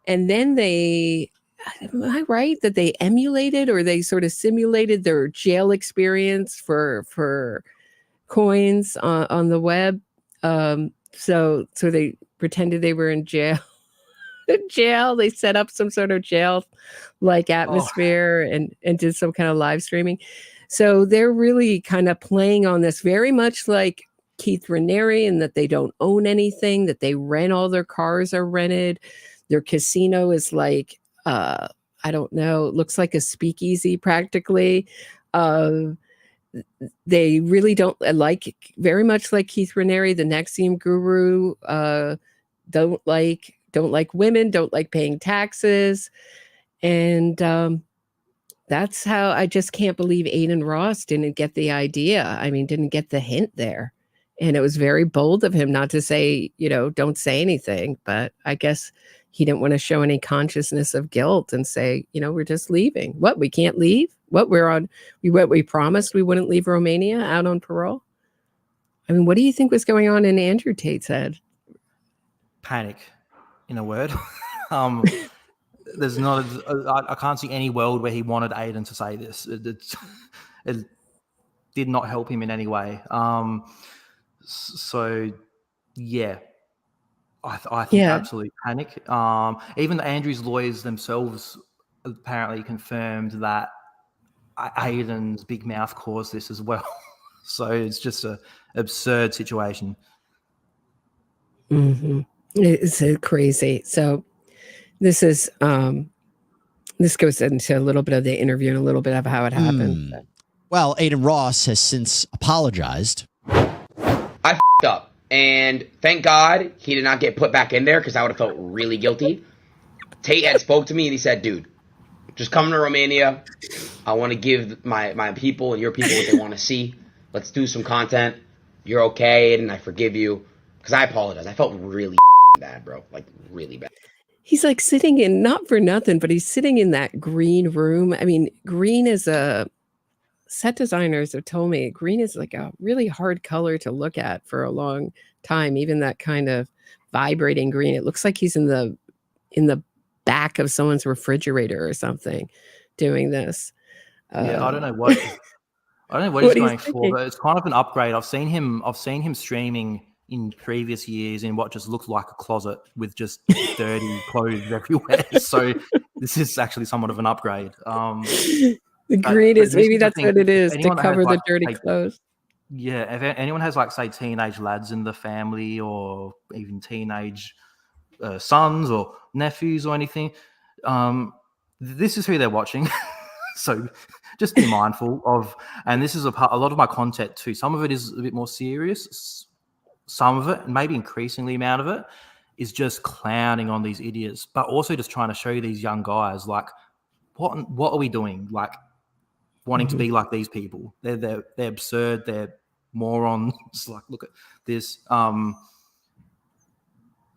and then am I right that they emulated or they sort of simulated their jail experience for coins on the web? So they pretended they were in jail. They set up some sort of jail-like atmosphere and did some kind of live streaming. So they're really kind of playing on this, very much like Keith Raniere, in that they don't own anything, that they rent, all their cars are rented. Their casino is like, I don't know, it looks like a speakeasy practically. They really don't very much like Keith Raniere, the Nexium guru, don't like women, don't like paying taxes. And that's how I just can't believe Aiden Ross didn't get the idea. I mean, didn't get the hint there. And it was very bold of him not to say, don't say anything. But I guess he didn't want to show any consciousness of guilt and say, we're just leaving. What, we can't leave? What, we promised we wouldn't leave Romania out on parole? I mean, what do you think was going on in Andrew Tate's head? Panic, in a word. There's not. I can't see any world where he wanted Aiden to say this. It did not help him in any way. So, yeah, I think absolute panic. Even the Andrews lawyers themselves apparently confirmed that Aiden's big mouth caused this as well. So it's just an absurd situation. Mm-hmm. It's crazy. So this is this goes into a little bit of the interview and a little bit of how it happened. Well, Aiden Ross has since apologized. I f***ed up, and thank God he did not get put back in there because I would have felt really guilty. Tate had spoke to me and he said, dude, just come to Romania. I want to give my people and your people what they want to see. Let's do some content. You're okay, Aiden. I forgive you. Because I apologize. I felt really bad, bro. Like, really bad. He's like sitting in, not for nothing, but he's sitting in that green room. I mean, green is set designers have told me, green is like a really hard color to look at for a long time. Even that kind of vibrating green. It looks like he's in the back of someone's refrigerator or something doing this. Yeah, I don't know what he's going for, but it's kind of an upgrade. I've seen him streaming in previous years in what just looked like a closet with just dirty clothes everywhere. So this is actually somewhat of an upgrade. The green is maybe that's what it is, to cover the dirty clothes. Yeah, if anyone has say teenage lads in the family or even teenage sons or nephews or anything, this is who they're watching. So just be mindful of, and this is a lot of my content too. Some of it is a bit more serious. Some of it, maybe increasingly amount of it, is just clowning on these idiots, but also just trying to show these young guys what are we doing? Wanting to be like these people. They're absurd. They're morons. Look at this.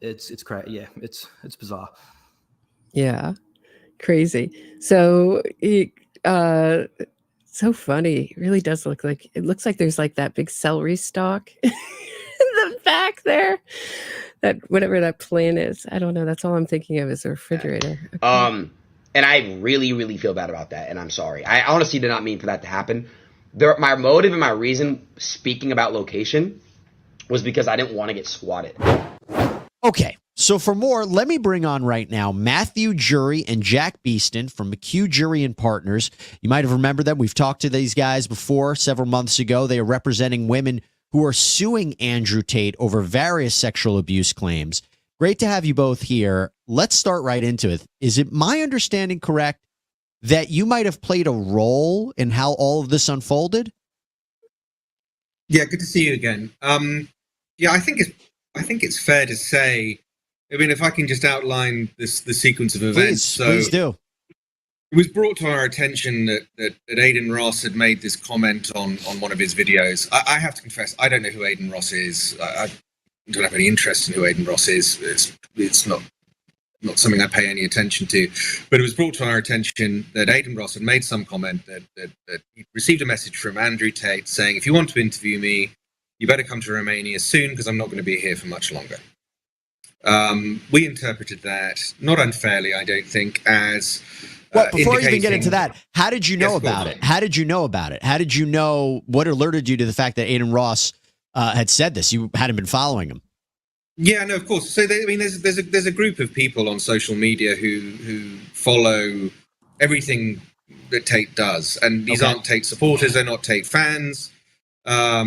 It's crazy. Yeah, it's bizarre. Yeah, crazy. So so funny. It really does look like, it looks like there's that big celery stalk in the back there. That whatever that plant is. I don't know. That's all I'm thinking of is a refrigerator. Okay. And I really, really feel bad about that, and I'm sorry. I honestly did not mean for that to happen. My motive and my reason speaking about location was because I didn't want to get swatted. Okay, so for more, let me bring on right now Matthew Jury and Jack Beeston from McHugh Jury and Partners. You might have remembered them. We've talked to these guys before several months ago. They are representing women who are suing Andrew Tate over various sexual abuse claims. Great to have you both here. Let's start right into it. Is it my understanding correct that you might have played a role in how all of this unfolded? Yeah, good to see you again. Yeah, I think it's fair to say. I mean, if I can just outline the sequence of events. Please do. It was brought to our attention that Aiden Ross had made this comment on one of his videos. I have to confess, I don't know who Aiden Ross is. I don't have any interest in who Aiden Ross is. It's not something I pay any attention to. But it was brought to our attention that Aiden Ross had made some comment that he received a message from Andrew Tate saying, if you want to interview me, you better come to Romania soon because I'm not going to be here for much longer. We interpreted that, not unfairly, I don't think, as... Well, before you even get into that, how did you know about it? How did you know about it? How did you know, what alerted you to the fact that Aiden Ross had said this? You hadn't been following him. Yeah, no, of course. So, there's a group of people on social media who follow everything that Tate does. And these aren't Tate supporters. They're not Tate fans. I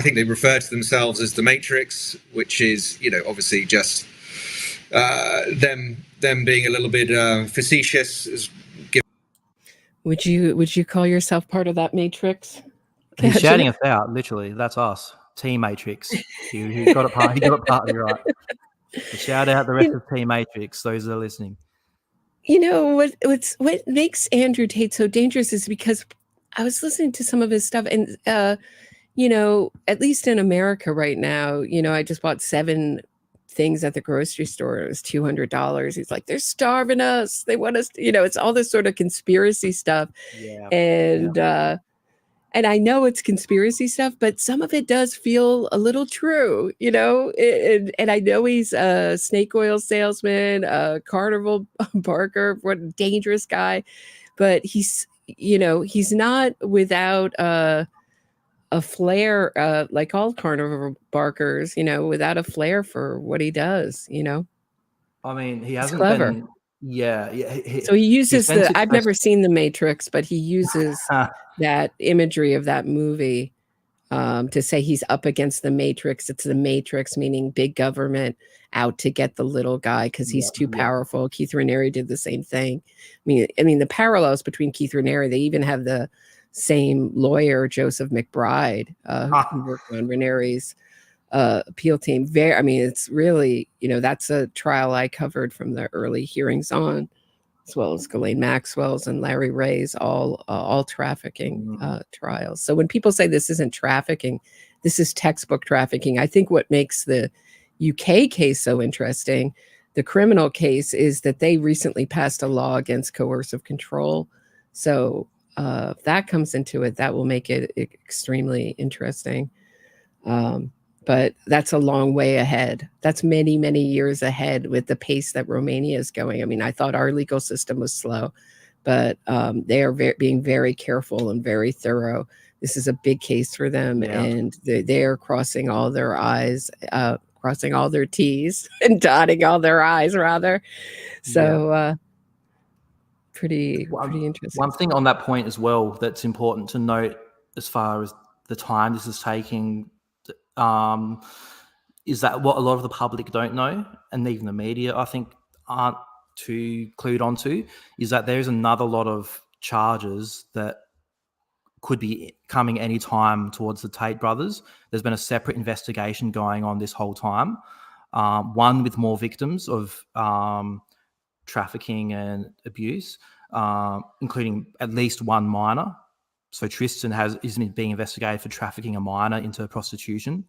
think they refer to themselves as the Matrix, which is, obviously just them being a little bit facetious. Would you call yourself part of that Matrix? He's shouting us out, literally. That's us. Team Matrix. He got it partly right. So shout out the rest of Team Matrix, those that are listening. What makes Andrew Tate so dangerous is because I was listening to some of his stuff, and you know, at least in America right now, you know, I just bought 7 things at the grocery store. It was $200. He's like, they're starving us. They want us, you know, it's all this sort of conspiracy stuff. Yeah. And I know it's conspiracy stuff, but some of it does feel a little true, you know, and I know he's a snake oil salesman, a carnival barker, what a dangerous guy, but he's, you know, he's not without a flair, like all carnival barkers, you know, without a flair for what he does, you know. I mean, he hasn't clever. been. Yeah. So he uses been I've never seen The Matrix, but he uses that imagery of that movie to say he's up against the Matrix. It's the Matrix, meaning big government out to get the little guy because he's too powerful. Keith Raniere did the same thing. I mean, the parallels between Keith Raniere, they even have the same lawyer, Joseph McBride, who worked on Raniere's appeal team. I mean, it's really, you know, that's a trial I covered from the early hearings on, as well as Ghislaine Maxwell's and Larry Ray's, all trafficking trials. So when people say this isn't trafficking, this is textbook trafficking. I think what makes the UK case so interesting, the criminal case, is that they recently passed a law against coercive control. So if that comes into it, that will make it extremely interesting. But that's a long way ahead. That's many, many years ahead with the pace that Romania is going. I mean, I thought our legal system was slow, but they are being very careful and very thorough. This is a big case for them, and they're crossing all their I's, crossing all their T's, and dotting all their I's, rather. So pretty interesting. One thing on that point as well that's important to note as far as the time this is taking, is that what a lot of the public don't know, and even the media, I think, aren't too clued onto, is that there's another lot of charges that could be coming any time towards the Tate brothers. There's been a separate investigation going on this whole time, one with more victims of trafficking and abuse, including at least one minor. So Tristan is being investigated for trafficking a minor into prostitution,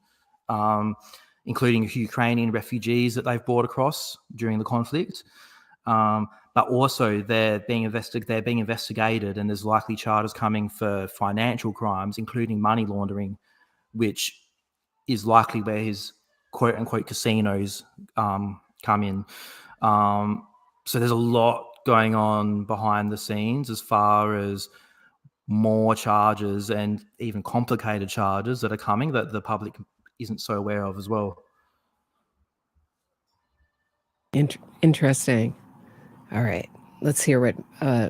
including Ukrainian refugees that they've brought across during the conflict. But also they're being investigated, and there's likely charges coming for financial crimes, including money laundering, which is likely where his quote-unquote casinos come in. So there's a lot going on behind the scenes as far as more charges and even complicated charges that are coming that the public isn't so aware of as well. Interesting. All right, let's hear what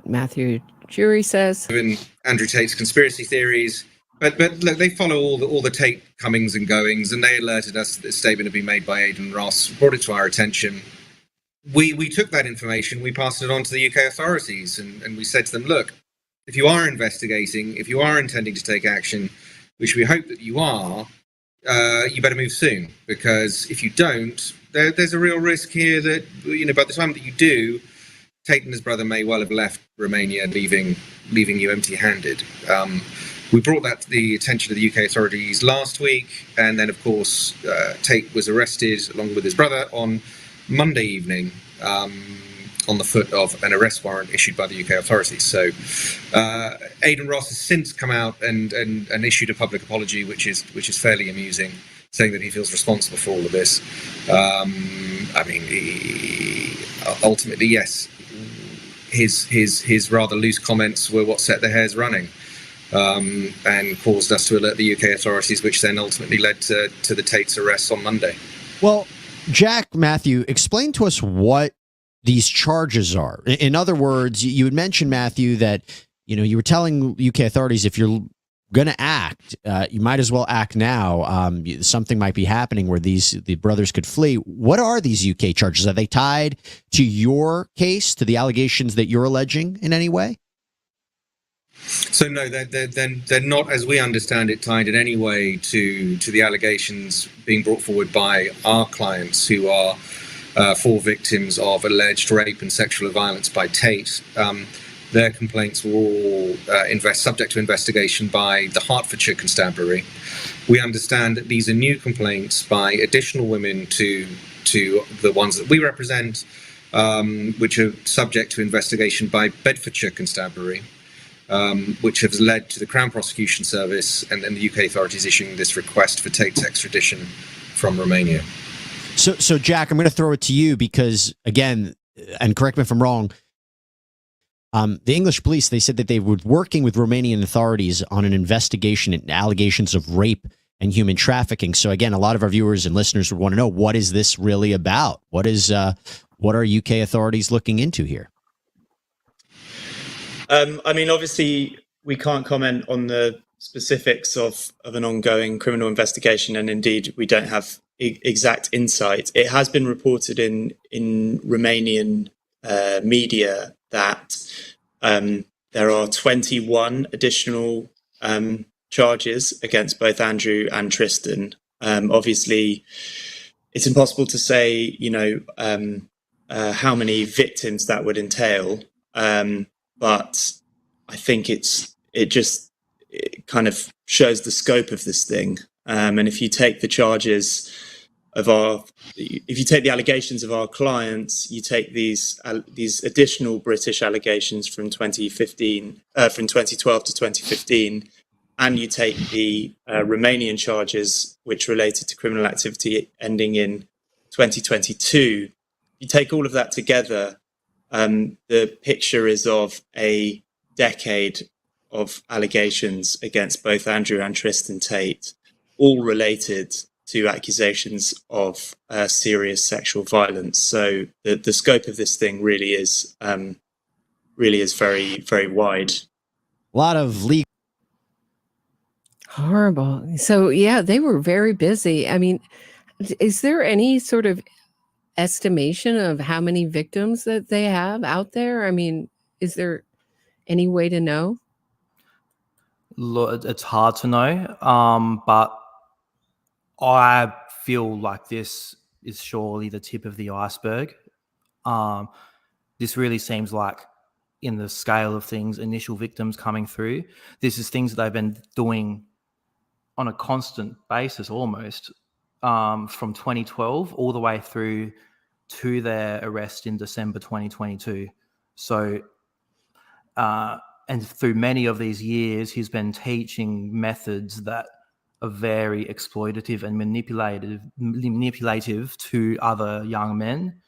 Matthew Jury says. And Andrew Tate's conspiracy theories, but look, they follow all the Tate comings and goings, and they alerted us that this statement had been made by Aidan Ross, brought it to our attention. We took that information, we passed it on to the UK authorities, and we said to them, look, if you are investigating, if you are intending to take action, which we hope that you are, you better move soon, because if you don't, there's a real risk here that, you know, by the time that you do, Tate and his brother may well have left Romania, leaving you empty-handed. We brought that to the attention of the UK authorities last week, and then, of course, Tate was arrested along with his brother on Monday evening on the foot of an arrest warrant issued by the UK authorities. So Aidan Ross has since come out and issued a public apology, which is fairly amusing, saying that he feels responsible for all of this. I mean, ultimately, yes, his rather loose comments were what set the hairs running, and caused us to alert the UK authorities, which then ultimately led to the Tate's arrest on Monday. Well, Jack, Matthew, explain to us what these charges are. In other words, you had mentioned, Matthew, that, you know, you were telling UK authorities if you're going to act, you might as well act now. Something might be happening where the brothers could flee. What are these UK charges? Are they tied to your case, to the allegations that you're alleging in any way? So no, they're not, as we understand it, tied in any way to the allegations being brought forward by our clients, who are 4 victims of alleged rape and sexual violence by Tate. Their complaints were all subject to investigation by the Hertfordshire Constabulary. We understand that these are new complaints by additional women to the ones that we represent, which are subject to investigation by Bedfordshire Constabulary, which has led to the Crown Prosecution Service and the UK authorities issuing this request for Tate's extradition from Romania. So Jack, I'm going to throw it to you because, again, and correct me if I'm wrong, the English police, they said that they were working with Romanian authorities on an investigation into allegations of rape and human trafficking. So again, a lot of our viewers and listeners would want to know, what is this really about? What are UK authorities looking into here? I mean, obviously, we can't comment on the specifics of an ongoing criminal investigation, and indeed, we don't have exact insight. It has been reported in Romanian media that there are 21 additional charges against both Andrew and Tristan. Obviously, it's impossible to say, how many victims that would entail. But I think it kind of shows the scope of this thing. And if you take the charges if you take the allegations of our clients, you take these additional British allegations from 2015, from 2012 to 2015, and you take the Romanian charges, which related to criminal activity ending in 2022, you take all of that together, the picture is of a decade of allegations against both Andrew and Tristan Tate, all related to accusations of serious sexual violence. So the scope of this thing really is very, very wide. A lot of legal. Horrible. So yeah, they were very busy. I mean, is there any sort of estimation of how many victims that they have out there? I mean, is there any way to know? Look, it's hard to know, but I feel like this is surely the tip of the iceberg. This really seems like, in the scale of things, initial victims coming through. This is things that they've been doing on a constant basis almost, from 2012 all the way through to their arrest in December 2022. So, and through many of these years, he's been teaching methods that are very exploitative and manipulative to other young men,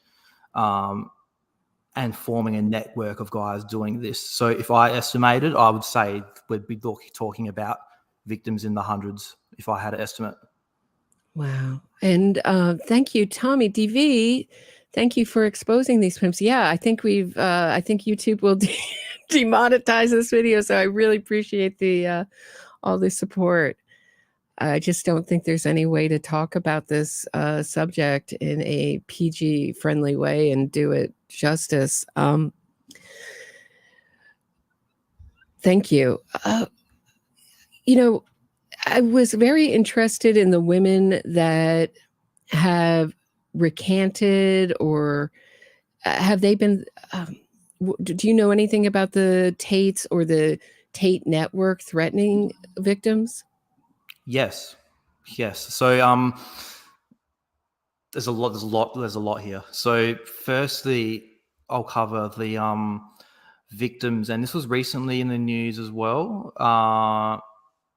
and forming a network of guys doing this. So if I estimated, I would say we'd be talking about victims in the hundreds if I had an estimate. Wow. And thank you, Tammie. DV, thank you for exposing these pimps. Yeah, I think I think YouTube will demonetize this video, so I really appreciate all the support. I just don't think there's any way to talk about this subject in a PG-friendly way and do it justice. Thank you. I was very interested in the women that have recanted, or have they been, do you know anything about the Tates or the Tate network threatening victims? Yes. So there's a lot here. So firstly, I'll cover the victims, and this was recently in the news as well.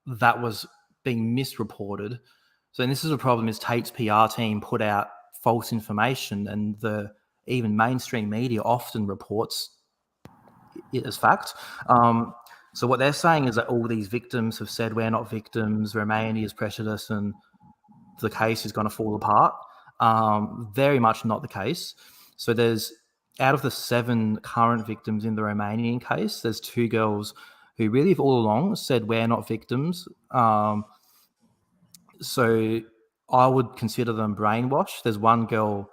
That was being misreported. So, and this is a problem, is Tate's PR team put out false information, and even mainstream media often reports it as fact. So what they're saying is that all these victims have said, we're not victims, Romania has pressured us, and the case is going to fall apart. Very much not the case. So there's, out of the 7 current victims in the Romanian case, there's 2 girls who really have all along said we're not victims. So I would consider them brainwashed. There's one girl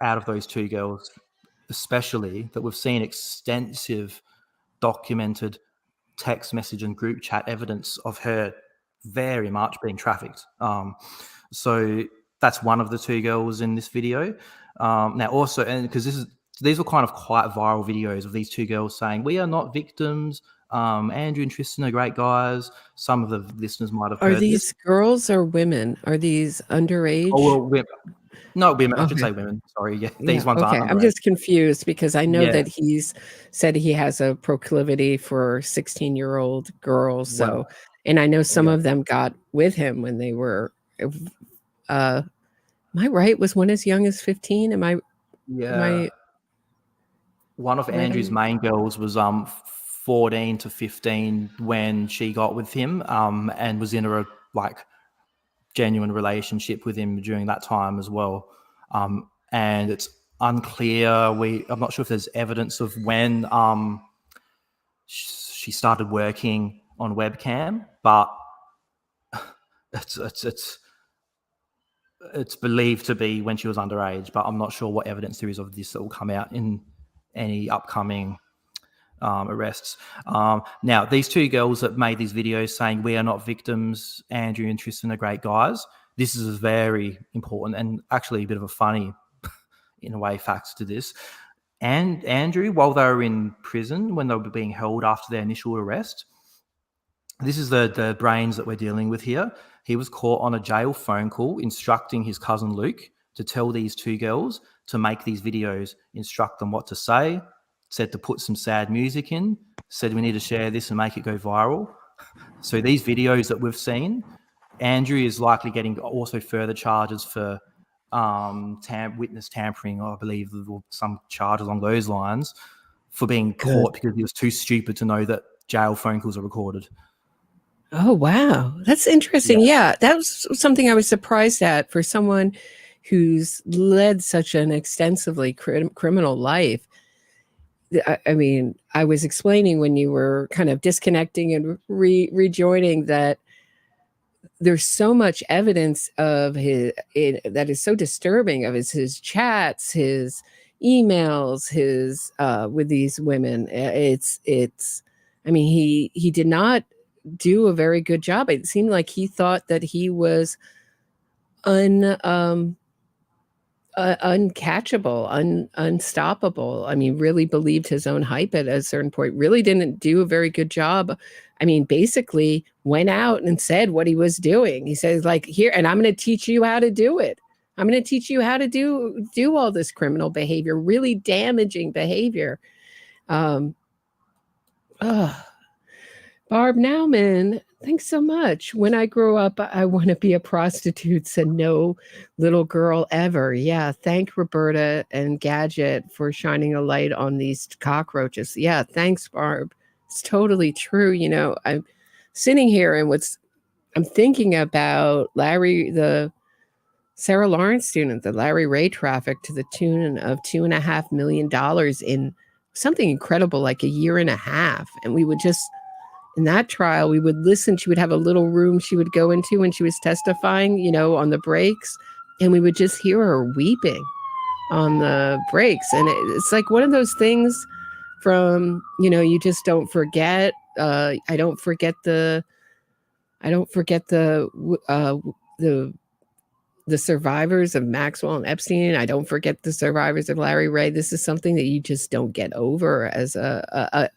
out of those 2 girls especially that we've seen extensive documented text message and group chat evidence of her very much being trafficked. So that's one of the 2 girls in this video. Now also, and because this is So these were kind of quite viral videos of these two girls saying, "We are not victims. Andrew and Tristan are great guys." Some of the listeners might have Are heard these this. girls or women? Are these underage? Oh, well, no, women. I should Okay. say women. Sorry, yeah, Yeah, these ones okay. aren't I'm underage. just confused because I know Yeah. that he's said he has a proclivity for 16-year-old girls. So, Well, and I know some yeah. of them got with him when they were, am I right? Was one as young as 15? Am I One of Andrew's main girls was 14 to 15 when she got with him, and was in a genuine relationship with him during that time as well. And it's unclear. I'm not sure if there's evidence of when she started working on webcam, but it's believed to be when she was underage, but I'm not sure what evidence there is of this that will come out in any upcoming arrests. Now, these two girls that made these videos saying, "We are not victims, Andrew and Tristan are great guys," this is very important and actually a bit of a funny, in a way, fact to this. And Andrew, while they were in prison, when they were being held after their initial arrest, this is the brains that we're dealing with here. He was caught on a jail phone call instructing his cousin Luke to tell these two girls to make these videos, instruct them what to say, said to put some sad music in, said we need to share this and make it go viral. So these videos that we've seen, Andrew is likely getting also further charges for witness tampering, I believe, or some charge along those lines, for being caught because he was too stupid to know that jail phone calls are recorded. Oh, wow. That's interesting. Yeah, that was something I was surprised at for someone who's led such an extensively criminal life. I mean, I was explaining when you were kind of disconnecting and rejoining that there's so much evidence of that is so disturbing of his chats, his emails, his with these women. I mean, he did not do a very good job. It seemed like he thought that he was uncatchable, unstoppable. I mean, really believed his own hype at a certain point, really didn't do a very good job. I mean, basically went out and said what he was doing. He says, like, here, and I'm going to teach you how to do it. I'm going to teach you how to do all this criminal behavior, really damaging behavior. Barb Nauman, thanks so much. When I grow up, I want to be a prostitute, said no little girl ever. Yeah, thank Roberta and Gadget for shining a light on these cockroaches. Yeah, thanks, Barb. It's totally true. You know, I'm sitting here and I'm thinking about Larry, the Sarah Lawrence student, the Larry Ray traffic to the tune of $2.5 million in something incredible, like a year and a half. And we would just, in that trial, we would listen. She would have a little room she would go into when she was testifying, you know, on the breaks. And we would just hear her weeping on the breaks. And it's like one of those things from, you know, you just don't forget. I don't forget the survivors of Maxwell and Epstein. I don't forget the survivors of Larry Ray. This is something that you just don't get over as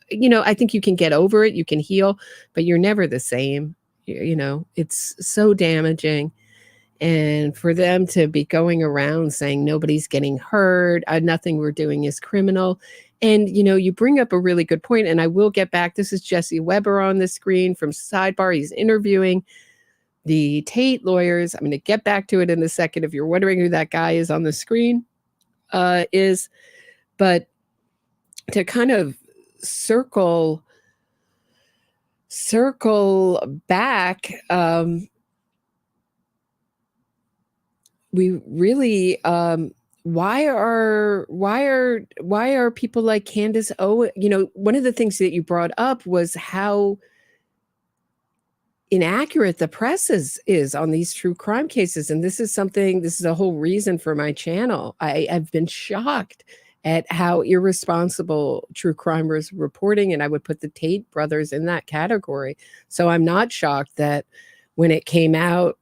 you know, I think you can get over it, you can heal, but you're never the same. You know, it's so damaging. And for them to be going around saying nobody's getting hurt, nothing we're doing is criminal. And, you know, you bring up a really good point, and I will get back. This is Jesse Weber on the screen from Sidebar. He's interviewing the Tate lawyers. I'm going to get back to it in a second. If you're wondering who that guy is on the screen, but to kind of circle back, we really, why are people like Candace Owen? You know, one of the things that you brought up was how inaccurate the press is on these true crime cases. And this is a whole reason for my channel. I've been shocked at how irresponsible true crime was reporting. And I would put the Tate brothers in that category. So I'm not shocked that when it came out,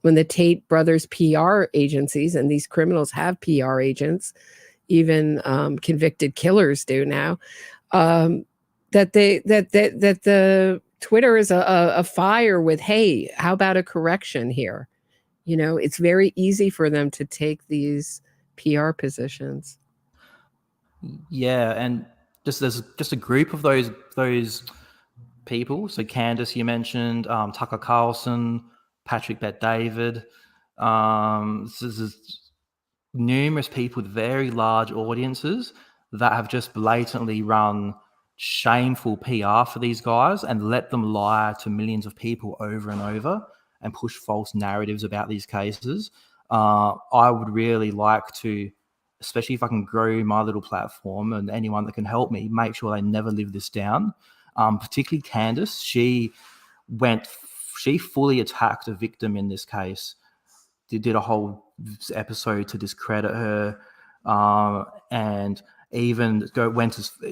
when the Tate brothers PR agencies, and these criminals have PR agents, even convicted killers do now. That the Twitter is a fire with, hey, how about a correction here? You know, it's very easy for them to take these PR positions. Yeah, and there's just a group of those people. So Candace, you mentioned, Tucker Carlson, Patrick Bet-David. There's numerous people with very large audiences that have just blatantly run shameful PR for these guys and let them lie to millions of people over and over and push false narratives about these cases. I would really like to, especially if I can grow my little platform, and anyone that can help me, make sure they never live this down. Particularly Candace, she fully attacked a victim in this case. Did a whole episode to discredit her, and even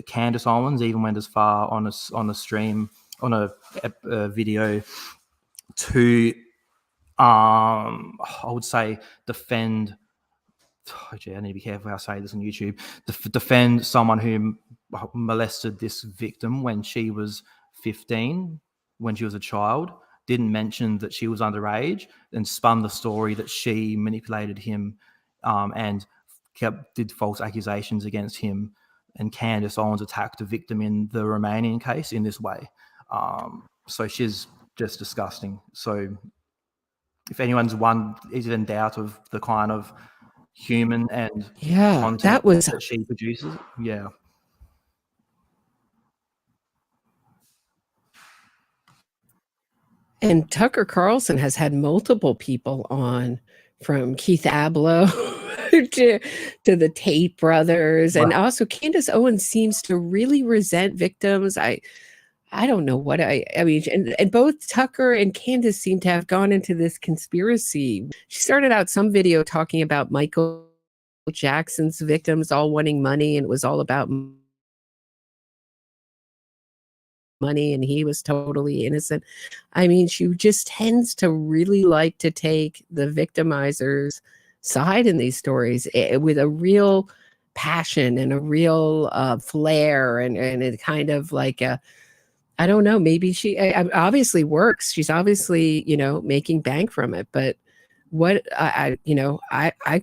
Candace Owens even went as far on a stream, on a video, to I would say defend. Oh, gee, I need to be careful how I say this on YouTube. Defend someone who molested this victim when she was 15, when she was a child. Didn't mention that she was underage, and spun the story that she manipulated him, and did false accusations against him. And Candace Owens attacked a victim in the Romanian case in this way. So she's just disgusting. So if anyone's is in doubt of the kind of human and content that she produces, And Tucker Carlson has had multiple people on, from Keith Abloh to the Tate brothers. And also Candace Owens seems to really resent victims. I don't know what I mean, and both Tucker and Candace seem to have gone into this conspiracy. She started out some video talking about Michael Jackson's victims all wanting money, and it was all about money, and he was totally innocent. I mean, she just tends to really like to take the victimizer's side in these stories with a real passion and a real flair, and it kind of like a, I don't know, maybe she obviously works. She's obviously, making bank from it, but what I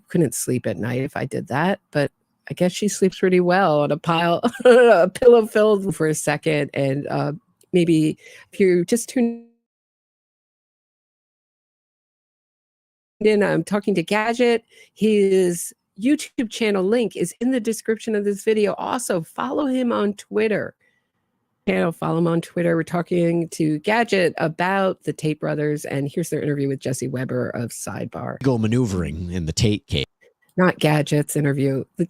couldn't sleep at night if I did that, but I guess she sleeps pretty well on a pillow filled for a second. And maybe if you're just tuned in, I'm talking to Gadget. His YouTube channel link is in the description of this video. Also, follow him on Twitter. Follow him on Twitter. We're talking to Gadget about the Tate brothers, and here's their interview with Jesse Weber of Sidebar. Legal maneuvering in the Tate case. Not Gadget's interview. The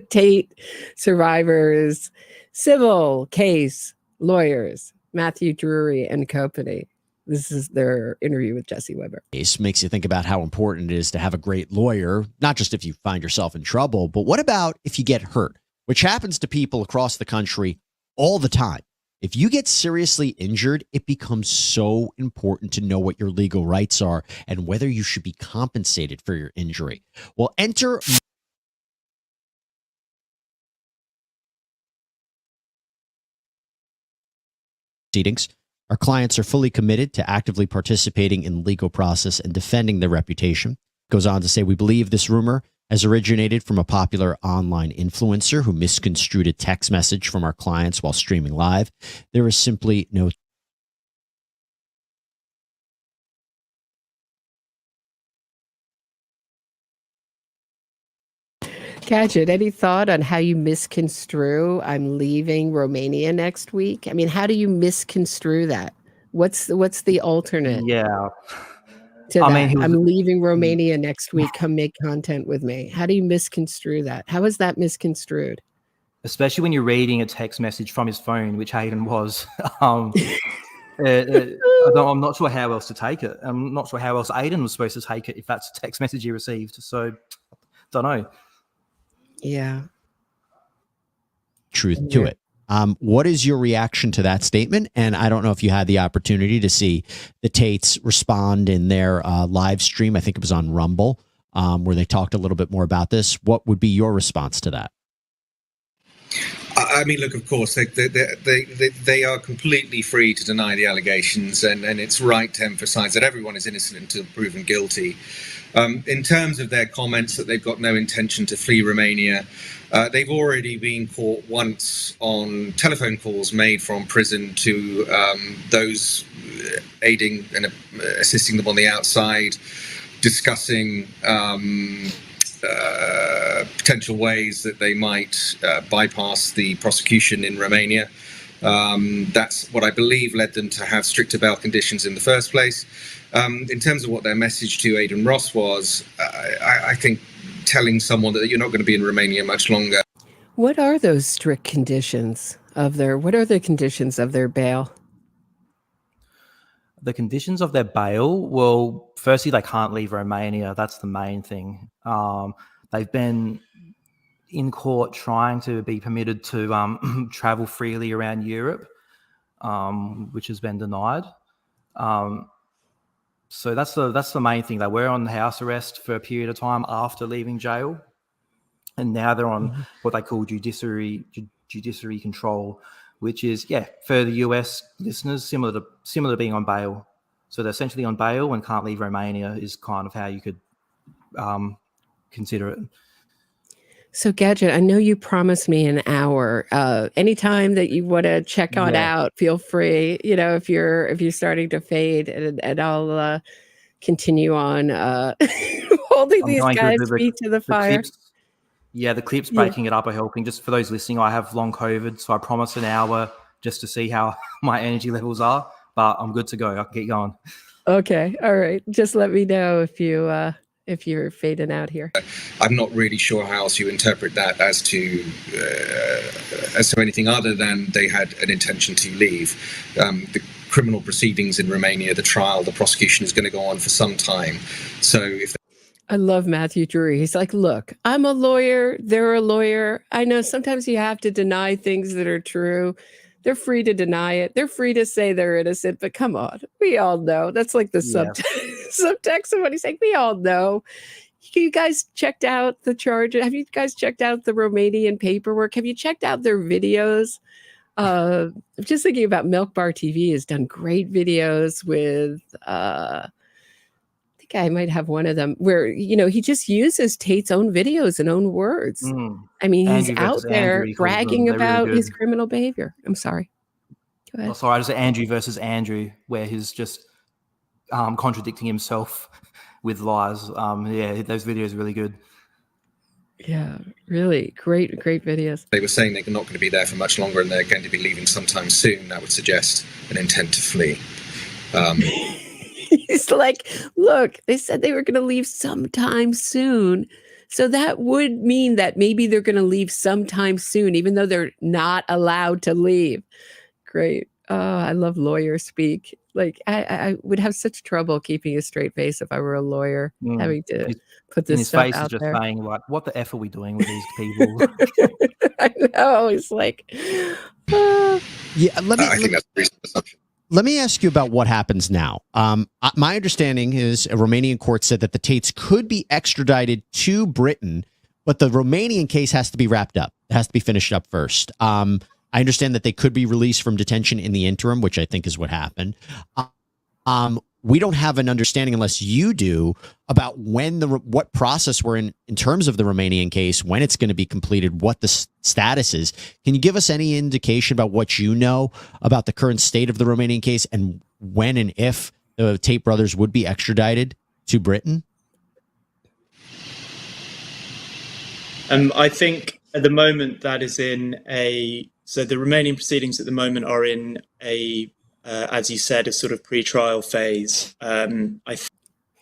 Tate survivors, civil case lawyers, Matthew Drury and company. This is their interview with Jesse Weber. Case makes you think about how important it is to have a great lawyer, not just if you find yourself in trouble, but what about if you get hurt, which happens to people across the country all the time. If you get seriously injured, it becomes so important to know what your legal rights are and whether you should be compensated for your injury. Well, enter proceedings. Our clients are fully committed to actively participating in the legal process and defending their reputation. Goes on to say, we believe this rumor has originated from a popular online influencer who misconstrued a text message from our clients while streaming live. There is simply no Gadget, any thought on how you misconstrue I'm leaving Romania next week? I mean, how do you misconstrue that? What's the alternate? Yeah. I'm leaving Romania next week. Come make content with me. How do you misconstrue that? How is that misconstrued? Especially when you're reading a text message from his phone, which Hayden was. I'm not sure how else to take it. I'm not sure how else Aiden was supposed to take it if that's a text message he received. So, don't know. Yeah. Truth to it. What is your reaction to that statement? And I don't know if you had the opportunity to see the Tates respond in their live stream. I think it was on Rumble. where they talked a little bit more about this. What would be your response to that? I mean, look, of course, they are completely free to deny the allegations, and it's right to emphasize that everyone is innocent until proven guilty. In terms of their comments that they've got no intention to flee Romania, they've already been caught once on telephone calls made from prison to those aiding and assisting them on the outside, discussing potential ways that they might bypass the prosecution in Romania. That's what I believe led them to have stricter bail conditions in the first place. In terms of what their message to Aiden Ross was, I think telling someone that you're not going to be in Romania much longer. What are those strict conditions of their, what are the conditions of their bail? The conditions of their bail, well, firstly, they can't leave Romania. That's the main thing. They've been in court trying to be permitted to travel freely around Europe, which has been denied. So that's the main thing. They were on house arrest for a period of time after leaving jail, and now they're on what they call judiciary control, which is, for the US listeners, similar to being on bail. So they're essentially on bail and can't leave Romania is kind of how you could consider it. So Gadget, I know you promised me an hour. Anytime that you want to check on out, feel free. You know, if you're starting to fade, and I'll continue on holding these guys' feet to the fire. The clips breaking it up are helping. Just for those listening, I have long COVID, so I promised an hour just to see how my energy levels are. But I'm good to go. I can get going. Okay, all right. Just let me know if you're fading out here. I'm not really sure how else you interpret that as to anything other than they had an intention to leave. The criminal proceedings in Romania, the trial, the prosecution is going to go on for some time. So if I love Matthew Drury. He's like, look, I'm a lawyer. They're a lawyer. I know sometimes you have to deny things that are true. They're free to deny it. They're free to say they're innocent, but come on. We all know. That's like the subtext of what he's saying. We all know. You guys checked out the charges? Have you guys checked out the Romanian paperwork? Have you checked out their videos? I'm just thinking about Milk Bar TV has done great videos with, I might have one of them where, you know, he just uses Tate's own videos and own words. I mean, he's out there bragging about his criminal behavior. I'm sorry. Go ahead. Oh, sorry, I just said Andrew versus Andrew, where he's just contradicting himself with lies. Those videos are really good. Yeah, really great videos. They were saying they're not going to be there for much longer and they're going to be leaving sometime soon. That would suggest an intent to flee. He's like, look, they said they were going to leave sometime soon. So that would mean that maybe they're going to leave sometime soon, even though they're not allowed to leave. Great. Oh, I love lawyer speak. Like, I would have such trouble keeping a straight face if I were a lawyer, having to put this stuff out there. His face is just saying, like, what the F are we doing with these people? I know. It's like, I think that's a reasonable assumption. Let me ask you about what happens now. My understanding is a Romanian court said that the Tates could be extradited to Britain, but the Romanian case has to be wrapped up. It has to be finished up first. I understand that they could be released from detention in the interim, which I think is what happened. We don't have an understanding, unless you do, about what process we're in terms of the Romanian case, when it's going to be completed, what the status is. Can you give us any indication about what you know about the current state of the Romanian case and when and if the Tate brothers would be extradited to Britain? I think at the moment that is so the Romanian proceedings at the moment are in as you said, a sort of pre-trial phase. The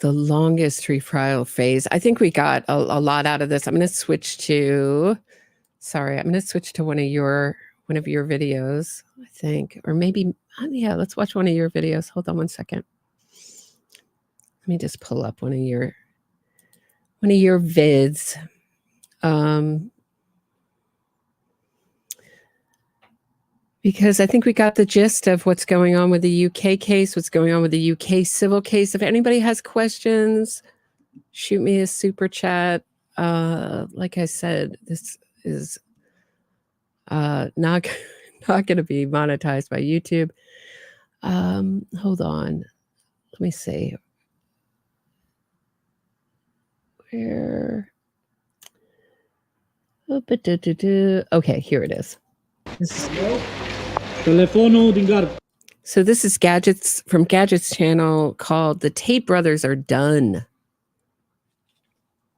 longest pre-trial phase. I think we got a lot out of this. I'm going to switch to one of your videos, I think, or maybe, let's watch one of your videos. Hold on one second. Let me just pull up one of your vids. Because I think we got the gist of what's going on with the UK case, what's going on with the UK civil case. If anybody has questions, shoot me a super chat. Like I said, this is not not going to be monetized by YouTube. Hold on. Let me see. Where? Okay, here it is. So this is Gadget's from Gadget's channel called "The Tate Brothers Are Done,"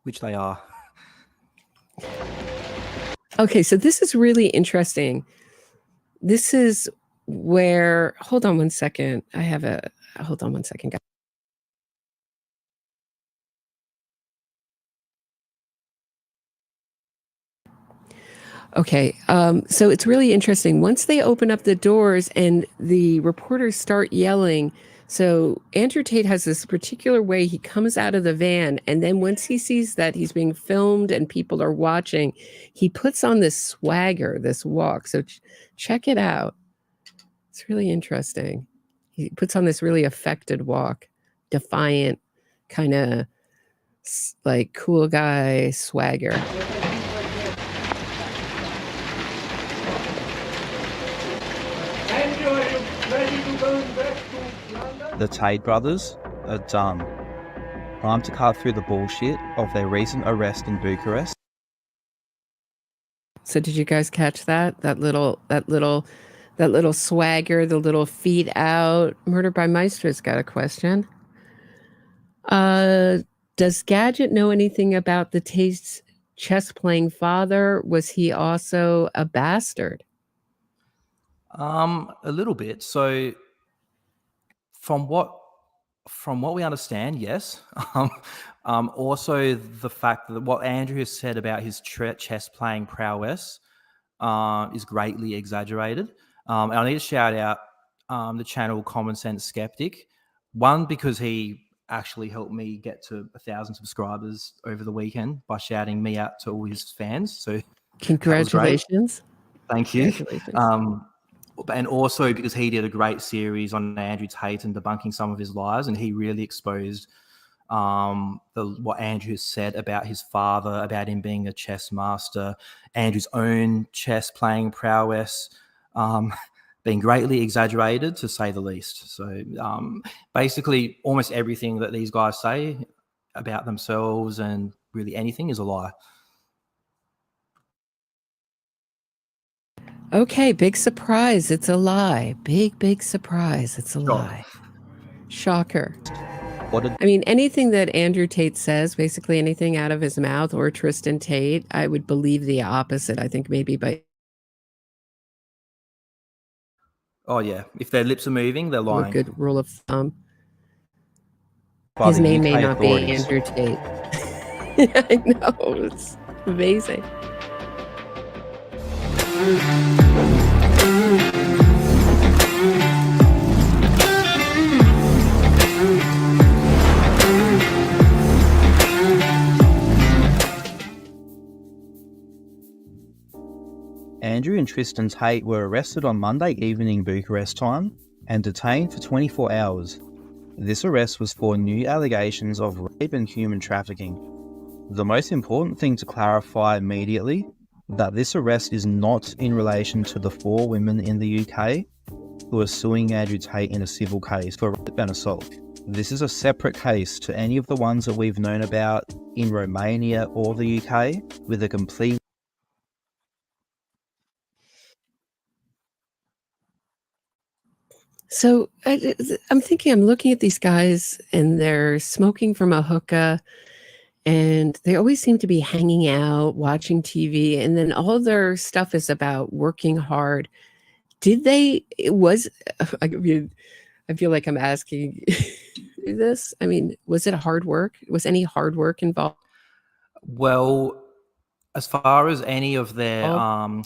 which they are. Okay, so this is really interesting. This is where. Hold on one second. Hold on one second, guys. Okay, so it's really interesting. Once they open up the doors and the reporters start yelling, so Andrew Tate has this particular way he comes out of the van, and then once he sees that he's being filmed and people are watching, he puts on this swagger, this walk. So check it out. It's really interesting. He puts on this really affected walk, defiant, kind of like cool guy swagger. The Tate brothers are done. Time to cut through the bullshit of their recent arrest in Bucharest. So did you guys catch that? That little swagger, the little feet out. Murder by Meister's got a question. Does Gadget know anything about the Tate's chess playing father? Was he also a bastard? A little bit. So from what we understand, yes. Also, the fact that what Andrew has said about his chess playing prowess is greatly exaggerated. And I need to shout out the channel Common Sense Skeptic. One, because he actually helped me get to 1,000 subscribers over the weekend by shouting me out to all his fans. So congratulations. Thank you. And also because he did a great series on Andrew Tate and debunking some of his lies, and he really exposed what Andrew said about his father, about him being a chess master, Andrew's own chess playing prowess, being greatly exaggerated, to say the least. So basically, almost everything that these guys say about themselves and really anything is a lie. Okay, big surprise. It's a lie. Big surprise. It's a lie. Shocker. I mean, anything that Andrew Tate says, basically anything out of his mouth, or Tristan Tate, I would believe the opposite. I think maybe by... Oh, yeah. If their lips are moving, they're lying. A good rule of thumb. His name may not be Andrew Tate. I know. It's amazing. Andrew and Tristan Tate were arrested on Monday evening Bucharest time and detained for 24 hours. This arrest was for new allegations of rape and human trafficking. The most important thing to clarify immediately that this arrest is not in relation to the 4 women in the UK who are suing Andrew Tate in a civil case for rape and assault. This is a separate case to any of the ones that we've known about in Romania or the UK, with a complete... So I'm thinking, I'm looking at these guys and they're smoking from a hookah, and they always seem to be hanging out, watching TV, and then all their stuff is about working hard. I feel like I'm asking this. I mean, was it hard work? Was any hard work involved? Well, as far as any of their... Hello,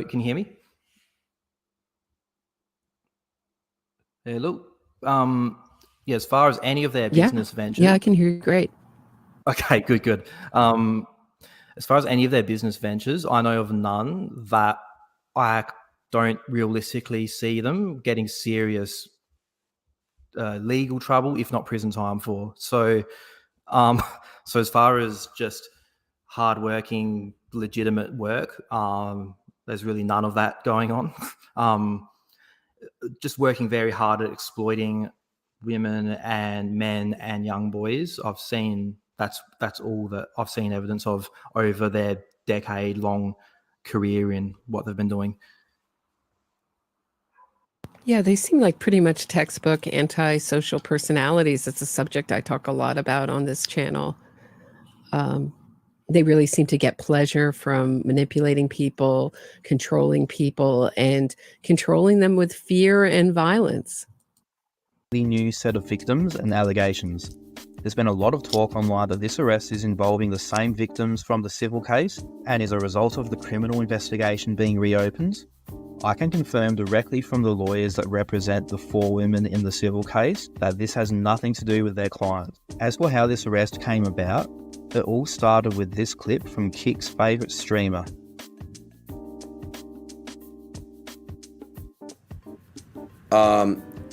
can you hear me? Hello. Yeah, as far as any of their business ventures... Yeah, I can hear you great. Okay, good. As far as any of their business ventures, I know of none that I don't realistically see them getting serious legal trouble, if not prison time for. So So as far as just hardworking, legitimate work, there's really none of that going on. Just working very hard at exploiting women and men and young boys. I've seen that's all that I've seen evidence of over their decade-long career in what they've been doing. Yeah, they seem like pretty much textbook anti-social personalities. It's a subject I talk a lot about on this channel. They really seem to get pleasure from manipulating people, controlling people, and controlling them with fear and violence. The new set of victims and allegations. There's been a lot of talk online that this arrest is involving the same victims from the civil case and is a result of the criminal investigation being reopened. I can confirm directly from the lawyers that represent the 4 women in the civil case that this has nothing to do with their clients. As for how this arrest came about, it all started with this clip from Kick's favourite streamer.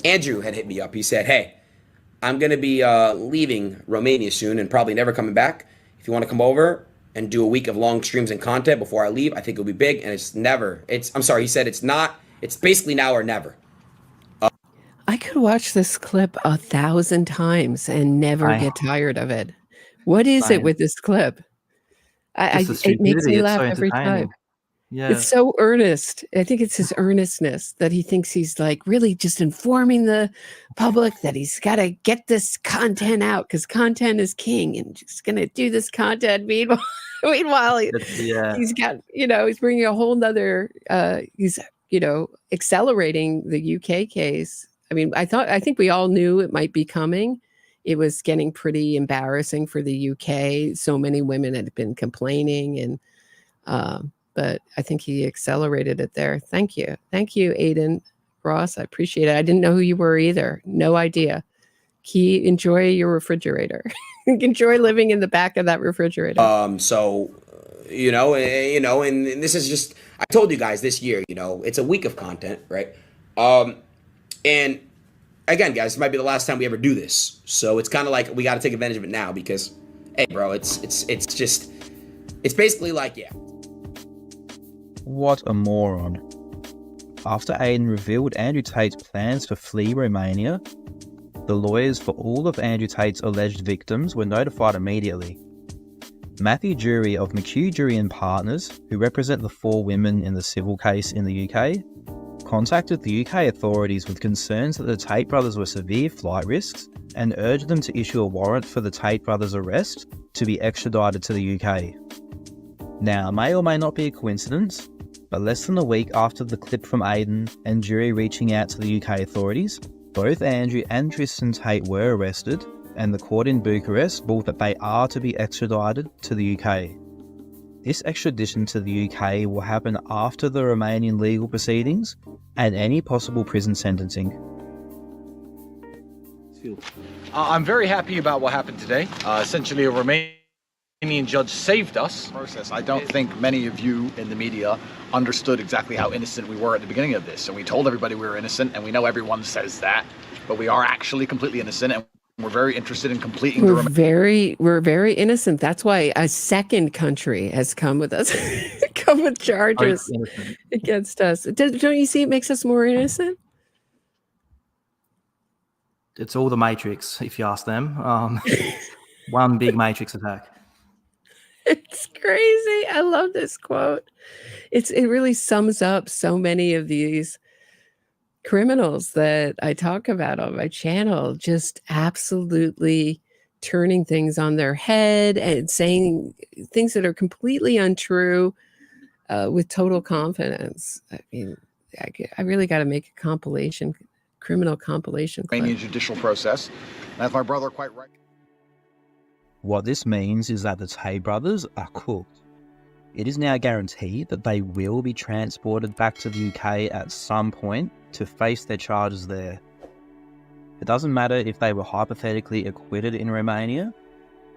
Andrew had hit me up. He said, hey, I'm going to be leaving Romania soon and probably never coming back. If you want to come over and do a week of long streams and content before I leave, I think it'll be big. And he said it's basically now or never. I could watch this clip 1,000 times and never get tired of it. What is it with this clip? It makes me laugh every time. Yeah. It's so earnest. I think it's his earnestness that he thinks he's like really just informing the public that he's got to get this content out because content is king and just going to do this content. Meanwhile, he's got, he's bringing a whole nother, he's, accelerating the UK case. I mean, I think we all knew it might be coming. It was getting pretty embarrassing for the UK. So many women had been complaining but I think he accelerated it there. Thank you. Thank you, Aiden Ross. I appreciate it. I didn't know who you were either. No idea. Enjoy your refrigerator. Enjoy living in the back of that refrigerator. And this is just, I told you guys this year, it's a week of content, right? And again, guys, it might be the last time we ever do this. So it's kind of like we got to take advantage of it now because, hey, bro, it's basically like, yeah. What a moron. After Aiden revealed Andrew Tate's plans to flee Romania, the lawyers for all of Andrew Tate's alleged victims were notified immediately. Matthew Jury of McHugh Jury and Partners, who represent the 4 women in the civil case in the UK, contacted the UK authorities with concerns that the Tate brothers were severe flight risks and urged them to issue a warrant for the Tate brothers' arrest to be extradited to the UK. Now, it may or may not be a coincidence, but less than a week after the clip from Aiden and Jury reaching out to the UK authorities, both Andrew and Tristan Tate were arrested, and the court in Bucharest ruled that they are to be extradited to the UK. This extradition to the UK will happen after the Romanian legal proceedings and any possible prison sentencing. I'm very happy about what happened today. Essentially, a Romanian judge saved us. I don't think many of you in the media understood exactly how innocent we were at the beginning of this. And we told everybody we were innocent, and we know everyone says that, but we are actually completely innocent, and we're very interested in completing we're very innocent. That's why a second country has come with us, come with charges against us. Don't you see it makes us more innocent? It's all the Matrix, if you ask them. One big Matrix attack. It's crazy. I love this quote. It really sums up so many of these criminals that I talk about on my channel, just absolutely turning things on their head and saying things that are completely untrue with total confidence. I mean, I really got to make a criminal compilation clip. Romanian judicial process. That's my brother quite right. What this means is that the Tate brothers are cooked. It is now guaranteed that they will be transported back to the UK at some point to face their charges there. It doesn't matter if they were hypothetically acquitted in Romania,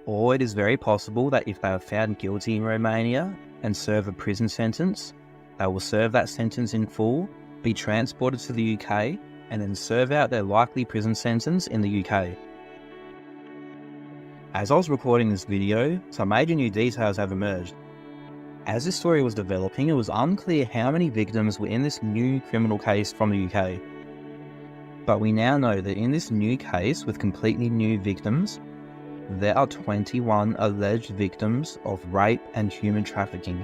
or it is very possible that if they are found guilty in Romania and serve a prison sentence, they will serve that sentence in full, be transported to the UK, and then serve out their likely prison sentence in the UK. As I was recording this video, some major new details have emerged. As this story was developing, it was unclear how many victims were in this new criminal case from the UK. But we now know that in this new case with completely new victims, there are 21 alleged victims of rape and human trafficking,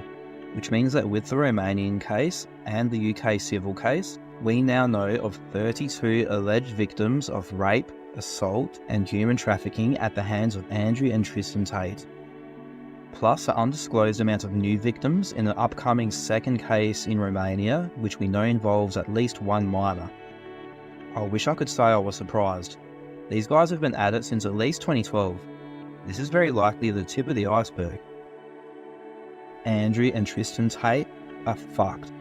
which means that with the Romanian case and the UK civil case, we now know of 32 alleged victims of rape, assault and human trafficking at the hands of Andrew and Tristan Tate. Plus an undisclosed amount of new victims in the upcoming second case in Romania, which we know involves at least one minor. I wish I could say I was surprised. These guys have been at it since at least 2012. This is very likely the tip of the iceberg. Andrew and Tristan Tate are fucked.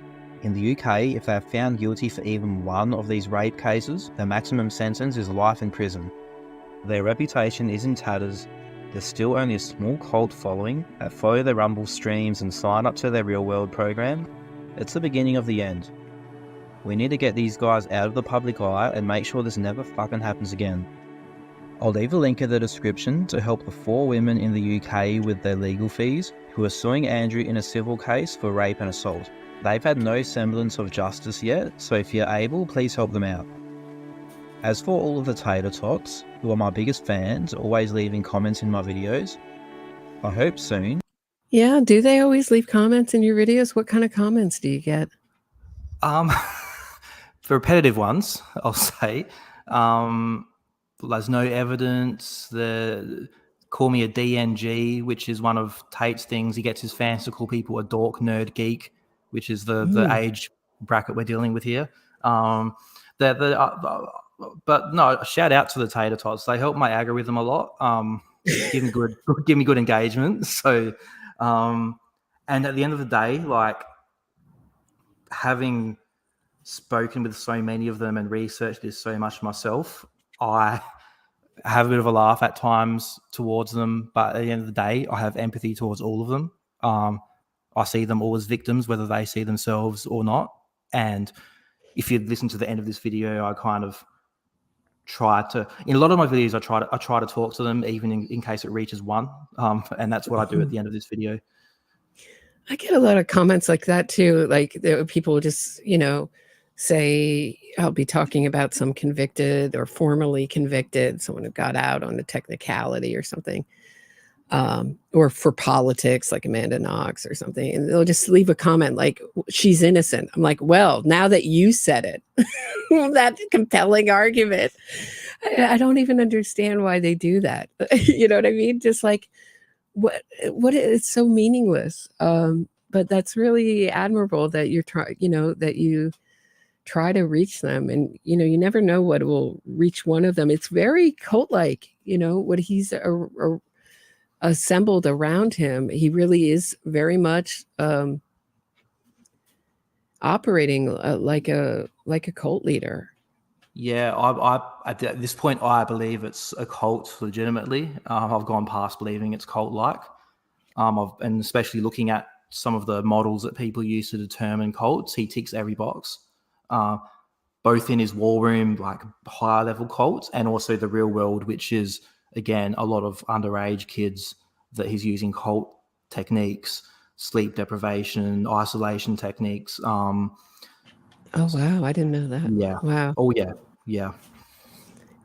In the UK, if they are found guilty for even one of these rape cases, the maximum sentence is life in prison. Their reputation is in tatters. There's still only a small cult following that follow their Rumble streams and sign up to their real world program. It's the beginning of the end. We need to get these guys out of the public eye and make sure this never fucking happens again. I'll leave a link in the description to help the 4 women in the UK with their legal fees who are suing Andrew in a civil case for rape and assault. They've had no semblance of justice yet, so if you're able, please help them out. As for all of the tater tots, who are my biggest fans, always leaving comments in my videos, I hope soon. Yeah, do they always leave comments in your videos? What kind of comments do you get? The repetitive ones, I'll say. There's no evidence. Call me a DNG, which is one of Tate's things. He gets his fans to call people a dork, nerd, geek, which is the age bracket we're dealing with here. But no, shout out to the tater tots. They help my algorithm a lot. Give me good engagement. So, and at the end of the day, like having spoken with so many of them and researched this so much myself, I have a bit of a laugh at times towards them, but at the end of the day, I have empathy towards all of them. I see them all as victims, whether they see themselves or not. And if you listen to the end of this video, I kind of try to, in a lot of my videos, I try to talk to them, even in case it reaches 1. And that's what I do at the end of this video. I get a lot of comments like that too. Like people just, say I'll be talking about some convicted or formerly convicted, someone who got out on the technicality or something, or for politics, like Amanda Knox or something. And they'll just leave a comment like, she's innocent. I'm like, well, now that you said it, that compelling argument, I don't even understand why they do that. You know what I mean? Just like, what it's so meaningless. But that's really admirable that you're that you try to reach them, and you never know what will reach one of them. It's very cult-like, what he's assembled around him. He really is very much operating like a cult leader. Yeah, I at this point I believe it's a cult legitimately. I've gone past believing it's cult-like, and especially looking at some of the models that people use to determine cults, he ticks every box. Both in his war room, like higher level cults, and also the real world, which is again a lot of underage kids that he's using cult techniques, sleep deprivation, isolation techniques. Oh wow, I didn't know that. Yeah. Wow. Oh yeah. Yeah.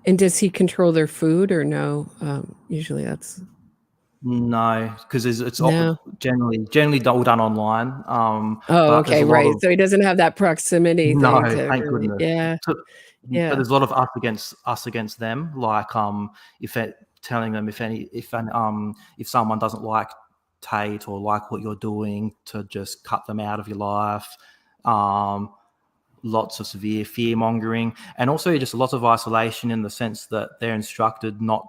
And does he control their food or no? Usually that's no, because it's generally all done online. Okay, right. So he doesn't have that proximity thing. No, thank goodness. Yeah. Yeah. But there's a lot of us against them. Like telling them if someone doesn't like Tate or like what you're doing, to just cut them out of your life. Lots of severe fear mongering, and also just lots of isolation in the sense that they're instructed not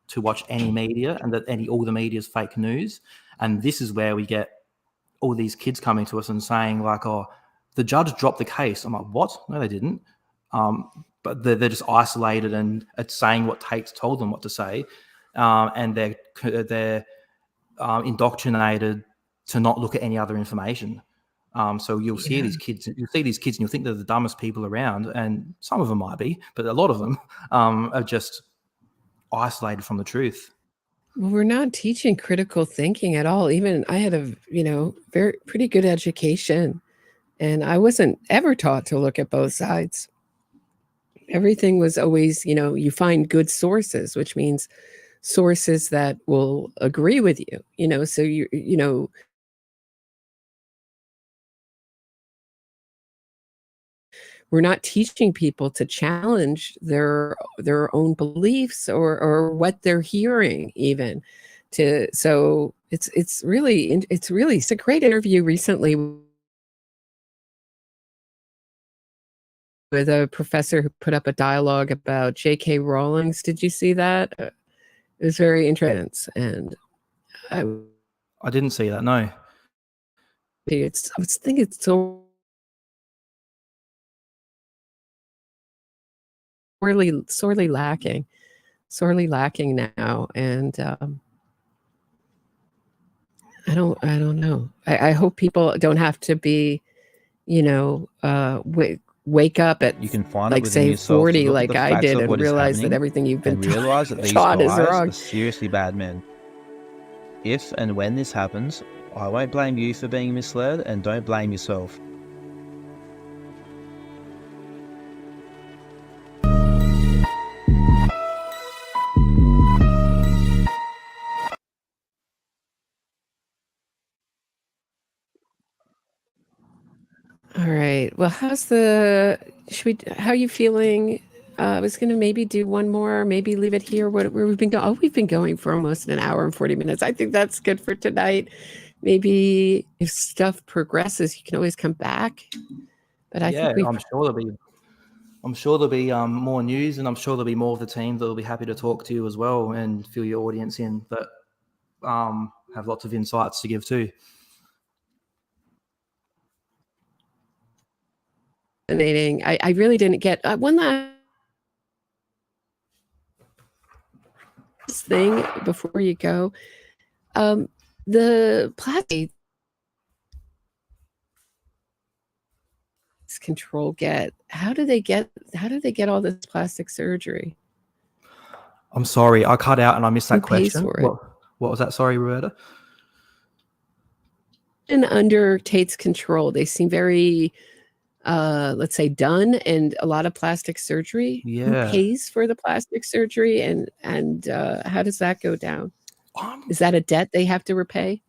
to watch any media, and that all the media is fake news. And this is where we get all these kids coming to us and saying like, oh, the judge dropped the case. I'm like, what? No, they didn't. But they're just isolated and it's saying what Tate's told them what to say. And they're indoctrinated to not look at any other information. So you'll see these kids, and you'll think they're the dumbest people around, and some of them might be, but a lot of them are just isolated from the truth. Well, we're not teaching critical thinking at all. Even I had a, pretty good education, and I wasn't ever taught to look at both sides. Everything was always, you find good sources, which means sources that will agree with you, so we're not teaching people to challenge their own beliefs or what they're hearing even so it's a great interview recently with a professor who put up a dialogue about J.K. Rowling's. Did you see that? It was very interesting, and I didn't see that. No. I think it's so sorely lacking now, and I don't know. I hope people don't have to be, wake up at, You can find like, it within say, yourself 40 to look at like the I facts did of and what is realize that happening everything you've been and realize that these taught is guys wrong. are seriously bad men. If and when this happens, I won't blame you for being misled, and don't blame yourself. All right. Well, how are you feeling? I was going to maybe do one more, maybe leave it here. Where we've been going? Oh, we've been going for almost an hour and 40 minutes. I think that's good for tonight. Maybe if stuff progresses, you can always come back. But I think I'm sure there'll be more news, and I'm sure there'll be more of the team that will be happy to talk to you as well and fill your audience in that have lots of insights to give too. Fascinating. I really didn't get one last thing before you go. The plastic control how do they get all this plastic surgery? I'm sorry, I cut out and I missed that Who pays question. for it? What was that? Sorry, Roberta. And under Tate's control, they seem very, let's say, done, and a lot of plastic surgery. Yeah. Who pays for the plastic surgery, and how does that go down? Is that a debt they have to repay?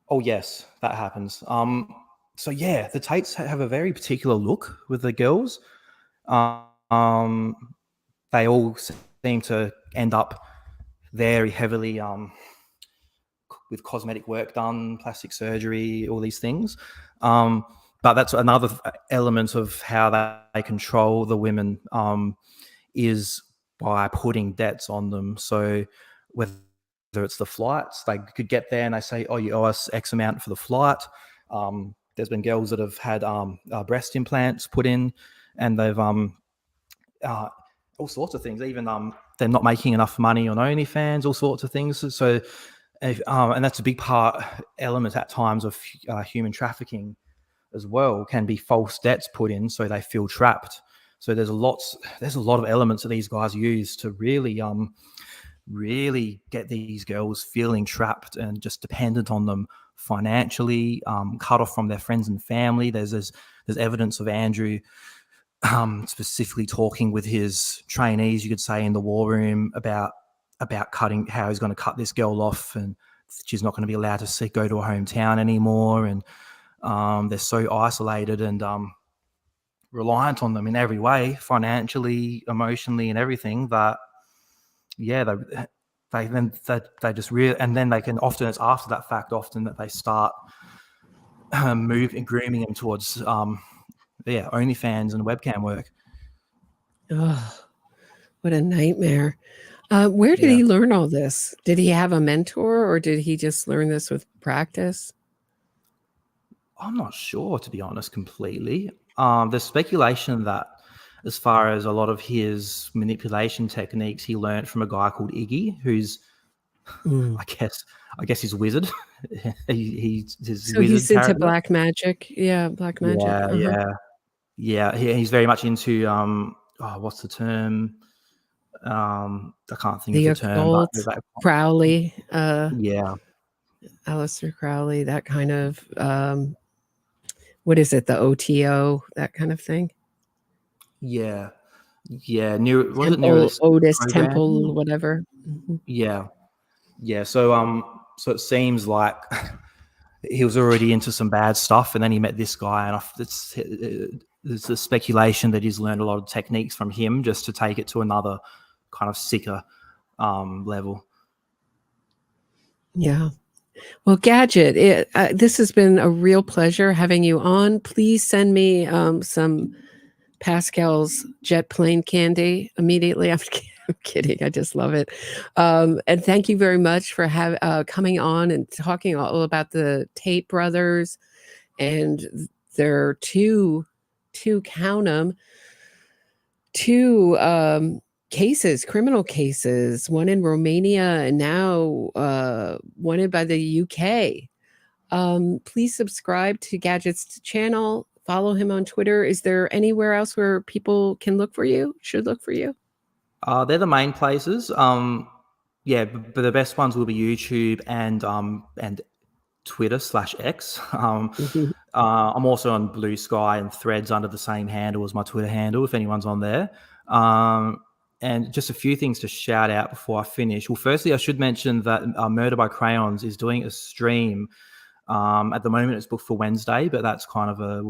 Oh yes, that happens. So yeah, the Tates have a very particular look with the girls. They all seem to end up very heavily with cosmetic work done, plastic surgery, all these things. But that's another element of how they control the women is by putting debts on them. So whether it's the flights, they could get there and they say, oh, you owe us X amount for the flight. There's been girls that have had breast implants put in, and they've all sorts of things. Even they're not making enough money on OnlyFans, all sorts of things. So, and that's a big element at times of human trafficking as well. Can be false debts put in, so they feel trapped. So there's a lot of elements that these guys use to really get these girls feeling trapped and just dependent on them financially, cut off from their friends and family. There's evidence of Andrew specifically talking with his trainees, you could say, in the war room about cutting, how he's going to cut this girl off, and she's not going to be allowed to go to her hometown anymore. And they're so isolated and reliant on them in every way, financially, emotionally, and everything, that they just really, and then they can often, it's after that fact often that they start grooming them towards OnlyFans and webcam work. Oh, what a nightmare. Where did he learn all this? Did he have a mentor, or did he just learn this with practice? I'm not sure, to be honest, completely. There's speculation that as far as a lot of his manipulation techniques, he learned from a guy called Iggy, who's, I guess he's a wizard. He's into black magic. Yeah, black magic. Yeah. He's very much into what's the term? I can't think The of the term, but occult, Crowley, yeah, Aleister Crowley, that kind of, what is it? The OTO, that kind of thing. yeah. Was it Temple, neuralistic Otis programming? Temple, whatever. Mhm. Yeah. So it seems like he was already into some bad stuff, and then he met this guy, and there's a speculation that he's learned a lot of techniques from him just to take it to another kind of sicker level. Yeah. Well, Gadget, this has been a real pleasure having you on. Please send me some Pascal's jet plane candy immediately. I'm kidding. I just love it. And thank you very much for coming on and talking all about the Tate brothers and their two count 'em, two cases, criminal cases, one in Romania and now one by the UK. Please subscribe to Gadget's channel. Follow him on Twitter. Is there anywhere else where people can look for you? Should look for you? They're the main places. Yeah, but the best ones will be YouTube and Twitter/X. I'm also on Blue Sky and Threads under the same handle as my Twitter handle, if anyone's on there. And just a few things to shout out before I finish. Well, firstly, I should mention that Murder by Crayons is doing a stream. At the moment, it's booked for Wednesday, but that's kind of a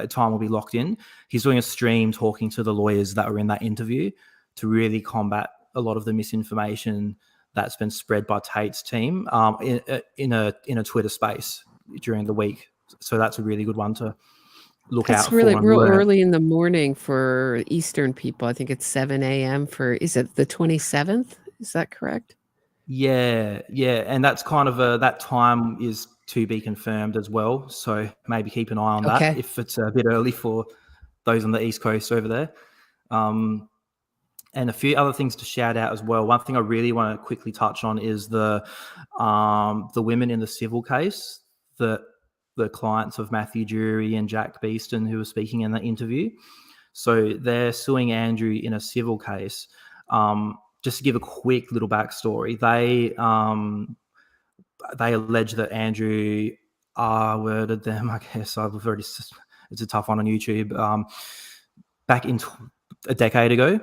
time will be locked in. He's doing a stream talking to the lawyers that were in that interview to really combat a lot of the misinformation that's been spread by Tate's team in a Twitter space during the week. So that's a really good one to look out for. It's really real early in the morning for Eastern people. I think it's 7 a.m. is it the 27th? Is that correct? Yeah. And that's kind of that time is to be confirmed as well. So maybe keep an eye on that if it's a bit early for those on the East Coast over there. And a few other things to shout out as well. One thing I really want to quickly touch on is the women in the civil case, the clients of Matthew Drury and Jack Beeston who were speaking in that interview. So they're suing Andrew in a civil case. Just to give a quick little backstory, they allege that Andrew R-worded them. I guess it's a tough one on YouTube. Back in a decade ago,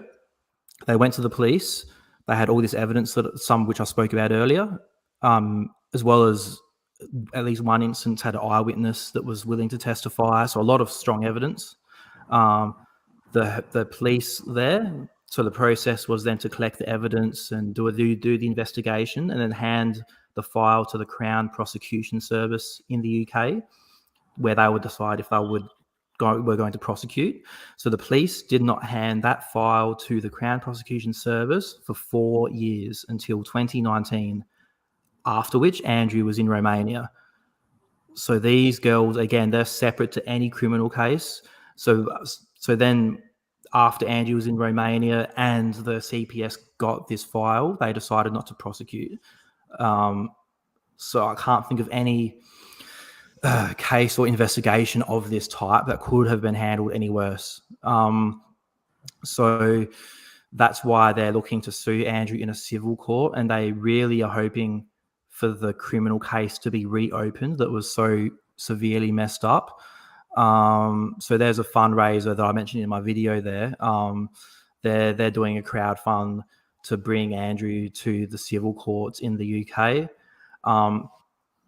they went to the police. They had all this evidence, some of which I spoke about earlier, as well as at least one instance had an eyewitness that was willing to testify. So a lot of strong evidence. The police there. So the process was then to collect the evidence and do the investigation, and then hand the file to the Crown Prosecution Service in the UK, where they would decide if they were going to prosecute. So the police did not hand that file to the Crown Prosecution Service for 4 years until 2019, after which Andrew was in Romania. So these girls, again, they're separate to any criminal case. So then after Andrew was in Romania and the CPS got this file, they decided not to prosecute. So I can't think of any case or investigation of this type that could have been handled any worse. So that's why they're looking to sue Andrew in a civil court, and they really are hoping for the criminal case to be reopened that was so severely messed up. So there's a fundraiser that I mentioned in my video there. They're doing a crowdfund to bring Andrew to the civil courts in the UK.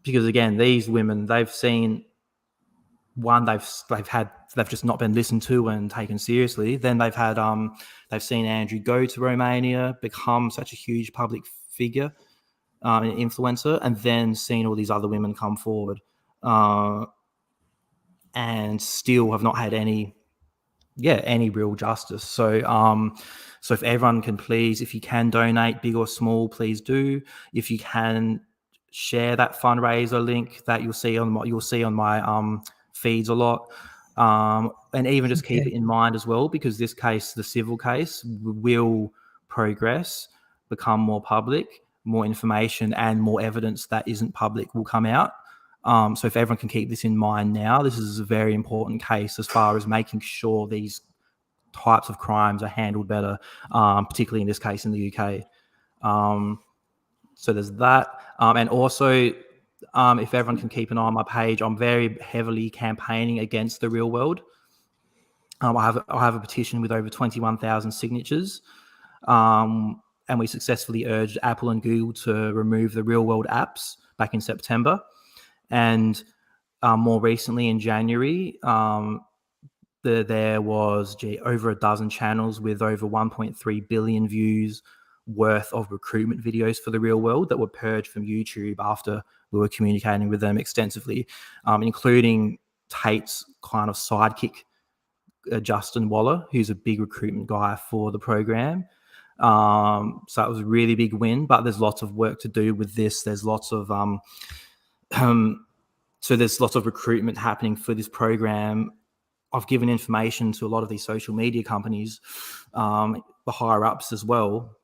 Because again, these women, they've seen they've just not been listened to and taken seriously. Then they've seen Andrew go to Romania, become such a huge public figure, an influencer, and then seen all these other women come forward, and still have not had any real justice. So if everyone can please, if you can donate, big or small, please do. If you can share that fundraiser link that you'll see on my feeds a lot, and even just keep it in mind as well, because this case, the civil case, will progress, become more public, more information and more evidence that isn't public will come out. So if everyone can keep this in mind now, this is a very important case as far as making sure these types of crimes are handled better, particularly in this case in the UK. So there's that. And also, if everyone can keep an eye on my page, I'm very heavily campaigning against the real world. I have a petition with over 21,000 signatures. And we successfully urged Apple and Google to remove the real world apps back in September. And more recently in January, there was over a dozen channels with over 1.3 billion views worth of recruitment videos for the real world that were purged from YouTube after we were communicating with them extensively, including Tate's kind of sidekick, Justin Waller, who's a big recruitment guy for the program. So it was a really big win, but there's lots of work to do with this. There's lots of so there's lots of recruitment happening for this program. I've given information to a lot of these social media companies, the higher ups as well,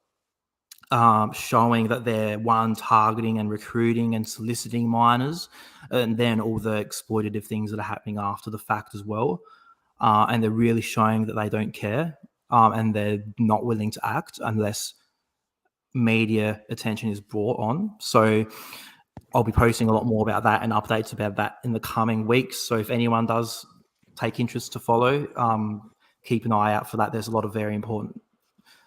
showing that they're targeting and recruiting and soliciting minors, and then all the exploitative things that are happening after the fact as well. And they're really showing that they don't care, and they're not willing to act unless media attention is brought on. So I'll be posting a lot more about that and updates about that in the coming weeks. So if anyone does take interest to follow, keep an eye out for that. There's a lot of very important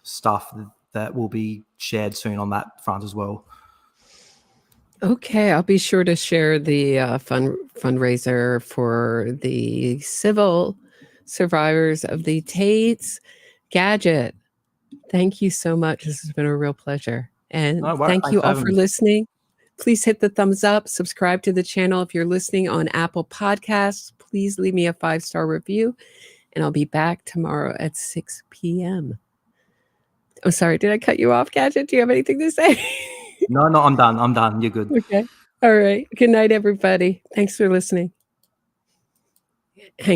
stuff that will be shared soon on that front as well. Okay, I'll be sure to share the fundraiser for the civil survivors of the Tates. Gadget, thank you so much. This has been a real pleasure. And thank you all for listening. Please hit the thumbs up, subscribe to the channel. If you're listening on Apple Podcasts, please leave me a 5-star review, and I'll be back tomorrow at 6 p.m. Oh, sorry, did I cut you off, Gadget? Do you have anything to say? No, I'm done. You're good. Okay. All right. Good night, everybody. Thanks for listening. Hang